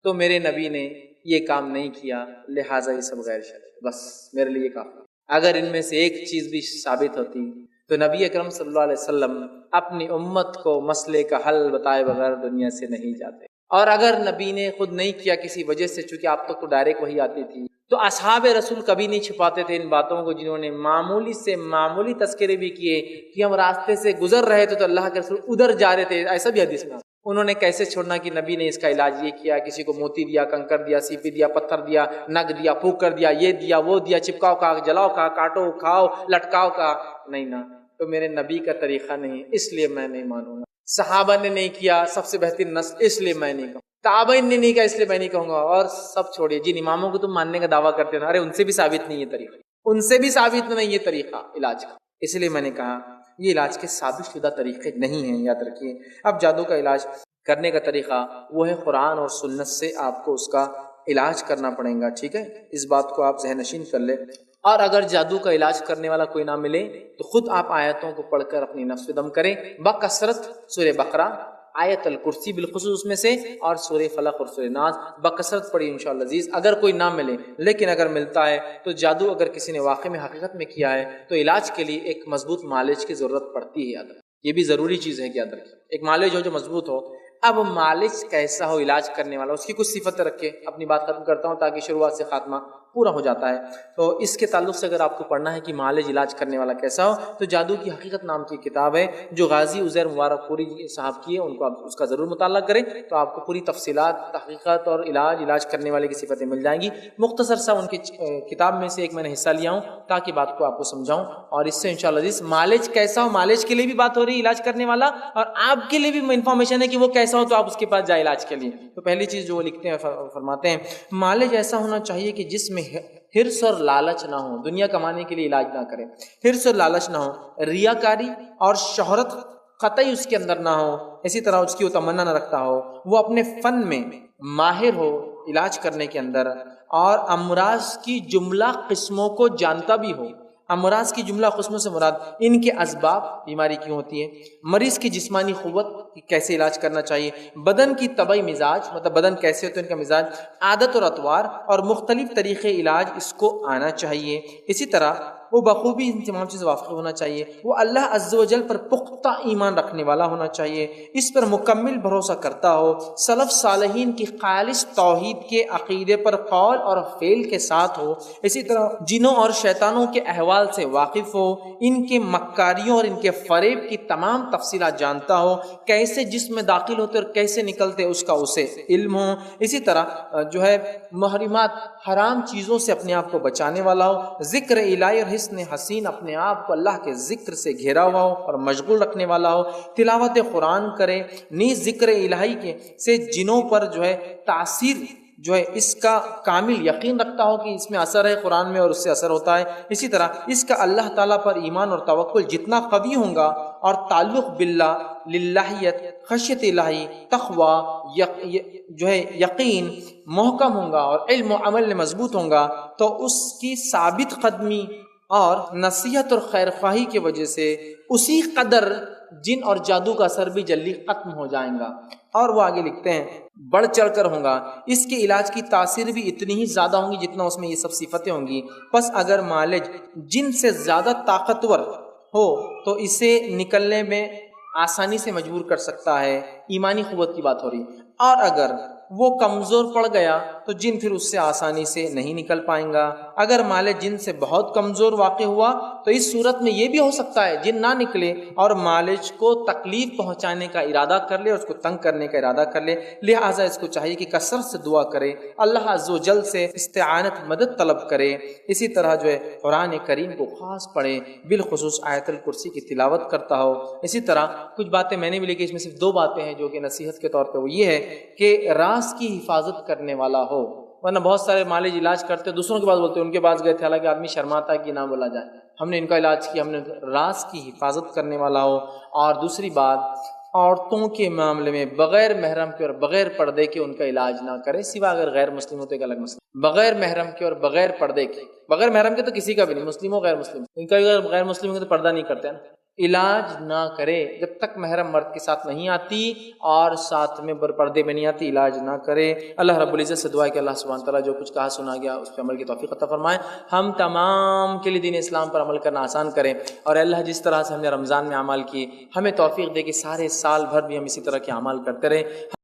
تو میرے نبی نے یہ کام نہیں کیا، لہٰذا یہ سب غیر شرعی. بس میرے لیے کافی. اگر ان میں سے ایک چیز بھی ثابت ہوتی تو نبی اکرم صلی اللہ علیہ وسلم اپنی امت کو مسئلے کا حل بتائے بغیر دنیا سے نہیں جاتے. اور اگر نبی نے خود نہیں کیا کسی وجہ سے، چونکہ آپ تک تو ڈائریکٹ وہی آتی تھی، تو اصحاب رسول کبھی نہیں چھپاتے تھے ان باتوں کو، جنہوں نے معمولی سے معمولی تذکرے بھی کیے کہ ہم راستے سے گزر رہے تھے تو اللہ کے رسول ادھر جا رہے تھے، ایسا بھی حدیث میں. انہوں نے کیسے چھوڑنا کہ نبی نے اس کا علاج یہ کیا، کسی کو موتی دیا، کنکر دیا، سیپی دیا، پتھر دیا، نگ دیا، پھونک کر دیا، یہ دیا وہ دیا، چپکاؤ کا، جلاؤ کا، کاٹو کھاؤ، لٹکاؤ کا. نہیں نا، تو میرے نبی کا طریقہ نہیں، اس لیے میں نہیں مانوں گا. صحابہ نے نہیں کیا، سب سے بہترین نسل، اس لیے میں نہیں کہوں. تابعین نے نہیں کہا، اس لیے میں نہیں کہوں گا. اور سب چھوڑیے جن اماموں کو تم ماننے کا دعویٰ کرتے ہیں، ارے ان سے بھی ثابت نہیں یہ طریقہ، ان سے بھی ثابت نہیں یہ طریقہ علاج کا. اس لیے میں نے کہا یہ علاج کے ثابت شدہ طریقے نہیں ہیں، یاد رکھیے. اب جادو کا علاج کرنے کا طریقہ وہ ہے قرآن اور سنت سے آپ کو اس کا علاج کرنا پڑے گا، ٹھیک ہے. اس بات کو آپ ذہن نشین کر لیں. اور اگر جادو کا علاج کرنے والا کوئی نہ ملے تو خود آپ آیتوں کو پڑھ کر اپنی نفس دم کریں بکثرت. سورہ بقرہ، آیت الکرسی بالخصوص میں سے، اور سورہ فلق اور سورہ ناس بکثرت پڑھی انشاءاللہ عزیز. اگر کوئی نہ ملے، لیکن اگر ملتا ہے تو جادو اگر کسی نے واقع میں حقیقت میں کیا ہے تو علاج کے لیے ایک مضبوط مالج کی ضرورت پڑتی ہے. یاد رکھیں، یہ بھی ضروری چیز ہے کہ یاد رکھیں ایک مالج ہو جو مضبوط ہو. اب مالج کیسا ہو علاج کرنے والا، اس کی کچھ صفتیں رکھے. اپنی بات ختم کرتا ہوں تاکہ شروعات سے خاتمہ پورا ہو جاتا ہے۔ تو اس کے تعلق سے اگر آپ کو پڑھنا ہے کہ معالج علاج کرنے والا کیسا ہو تو جادو کی حقیقت نام کی کتاب ہے جو غازی عزیر مبارک پوری صاحب کی ہے، ان کو آپ اس کا ضرور مطالعہ کریں تو آپ کو پوری تفصیلات، تحقیقات اور علاج کرنے والے کی صفتیں مل جائیں گی۔ مختصر سا ان کی کتاب میں سے ایک میں نے حصہ لیا ہوں تاکہ بات کو آپ کو سمجھاؤں، اور اس سے انشاءاللہ عزیز معالج کیسا ہو، معالج کے لیے بھی بات ہو رہی ہے علاج کرنے والا، اور آپ کے لیے بھی انفارمیشن ہے کہ وہ کیسا ہو تو آپ اس کے پاس جائیں علاج کے لیے۔ تو پہلی چیز جو وہ لکھتے ہیں فرماتے ہیں معالج ایسا ہونا چاہیے کہ جس میں حرص اور لالچ نہ ہو، دنیا کمانے کے لیے علاج نہ کرے، حرص اور لالچ نہ ہو، ریاکاری اور شہرت قطعی اس کے اندر نہ ہو، اسی طرح اس کی وہ تمنا نہ رکھتا ہو، وہ اپنے فن میں ماہر ہو علاج کرنے کے اندر، اور امراض کی جملہ قسموں کو جانتا بھی ہو۔ امراض کی جملہ قسموں سے مراد ان کے اسباب، بیماری کیوں ہوتی ہے، مریض کی جسمانی قوت کیسے علاج کرنا چاہیے، بدن کی طبعی مزاج مطلب بدن کیسے ہوتے ہیں ان کا مزاج، عادت اور اطوار اور مختلف طریقے علاج اس کو آنا چاہیے۔ اسی طرح وہ بخوبی ان تمام چیزیں واقف ہونا چاہیے، وہ اللہ عز و جل پر پختہ ایمان رکھنے والا ہونا چاہیے، اس پر مکمل بھروسہ کرتا ہو، سلف صالحین کی خالص توحید کے عقیدے پر قول اور فعل کے ساتھ ہو، اسی طرح جنوں اور شیطانوں کے احوال سے واقف ہو، ان کے مکاریوں اور ان کے فریب کی تمام تفصیلات جانتا ہو، کیسے جسم میں داخل ہوتے اور کیسے نکلتے اس کا اسے علم ہو، اسی طرح محرمات حرام چیزوں سے اپنے آپ کو بچانے والا ہو، ذکر الہی اور حسن حسین اپنے آپ کو اللہ کے ذکر سے گھیرا ہوا ہو اور مشغول رکھنے والا ہو، تلاوت قرآن کرے، نیز ذکر الہی کے سے جنوں پر تاثیر اس کا کامل یقین رکھتا ہو کہ اس میں اثر ہے قرآن میں اور اس سے اثر ہوتا ہے، اسی طرح اس کا اللہ تعالیٰ پر ایمان اور توکل جتنا قوی ہوگا اور تعلق باللہ، للہیت، خشیت الہی، تقوی، یقین محکم ہوگا اور علم و عمل میں مضبوط ہوگا تو اس کی ثابت قدمی اور نصیحت اور خیر خواہی کی وجہ سے اسی قدر جن اور جادو کا اثر بھی جلدی ختم ہو جائیں گا۔ اور وہ آگے لکھتے ہیں بڑھ چڑھ کر ہوگا، اس کے علاج کی تاثیر بھی اتنی ہی زیادہ ہوں گی جتنا اس میں یہ سب صفتیں ہوں گی، پس اگر معالج جن سے زیادہ طاقتور ہو تو اسے نکلنے میں آسانی سے مجبور کر سکتا ہے، ایمانی قوت کی بات ہو رہی ہے، اور اگر وہ کمزور پڑ گیا تو جن پھر اس سے آسانی سے نہیں نکل پائیں گا۔ اگر معالج جن سے بہت کمزور واقع ہوا تو اس صورت میں یہ بھی ہو سکتا ہے جن نہ نکلے اور معالج کو تکلیف پہنچانے کا ارادہ کر لے اور اس کو تنگ کرنے کا ارادہ کر لے، لہٰذا اس کو چاہیے کہ کثرت سے دعا کرے، اللہ عز و جل سے استعانت مدد طلب کرے، اسی طرح قرآن کریم کو خاص پڑھے، بالخصوص آیت الکرسی کی تلاوت کرتا ہو۔ اسی طرح کچھ باتیں میں نے بھی لکھی، اس میں صرف 2 باتیں ہیں جو کہ نصیحت کے طور پہ، وہ یہ ہے کہ راز کی حفاظت کرنے والا ہو، ورنہ بہت سارے معالج علاج کرتے دوسروں کے پاس بولتے ہیں، ان کے پاس گئے تھے، حالانکہ آدمی شرماتا ہے کہ نہ بولا جائے، ہم نے ان کا علاج کیا، ہم نے راز کی حفاظت کرنے والا ہو۔ اور دوسری بات، عورتوں کے معاملے میں بغیر محرم کے اور بغیر پردے کے ان کا علاج نہ کرے، سوا اگر غیر مسلم ہو تو ایک الگ مسئلہ، بغیر محرم کے اور بغیر پردے کے، بغیر محرم کے تو کسی کا بھی نہیں، مسلم ہو غیر مسلم، ان کا اگر غیر مسلم ہو تو پردہ نہیں کرتے نا، علاج نہ کرے جب تک محرم مرد کے ساتھ نہیں آتی اور ساتھ میں پردے میں نہیں آتی، علاج نہ کرے۔ اللہ رب العزت سے دعا ہے کہ اللہ سبحانہ تعالیٰ جو کچھ کہا سنا گیا اس پہ عمل کی توفیق عطا فرمائے، ہم تمام کے لیے دین اسلام پر عمل کرنا آسان کرے، اور اللہ جس طرح سے ہم نے رمضان میں اعمال کیے ہمیں توفیق دے کہ سارے سال بھر بھی ہم اسی طرح کے اعمال کرتے رہیں۔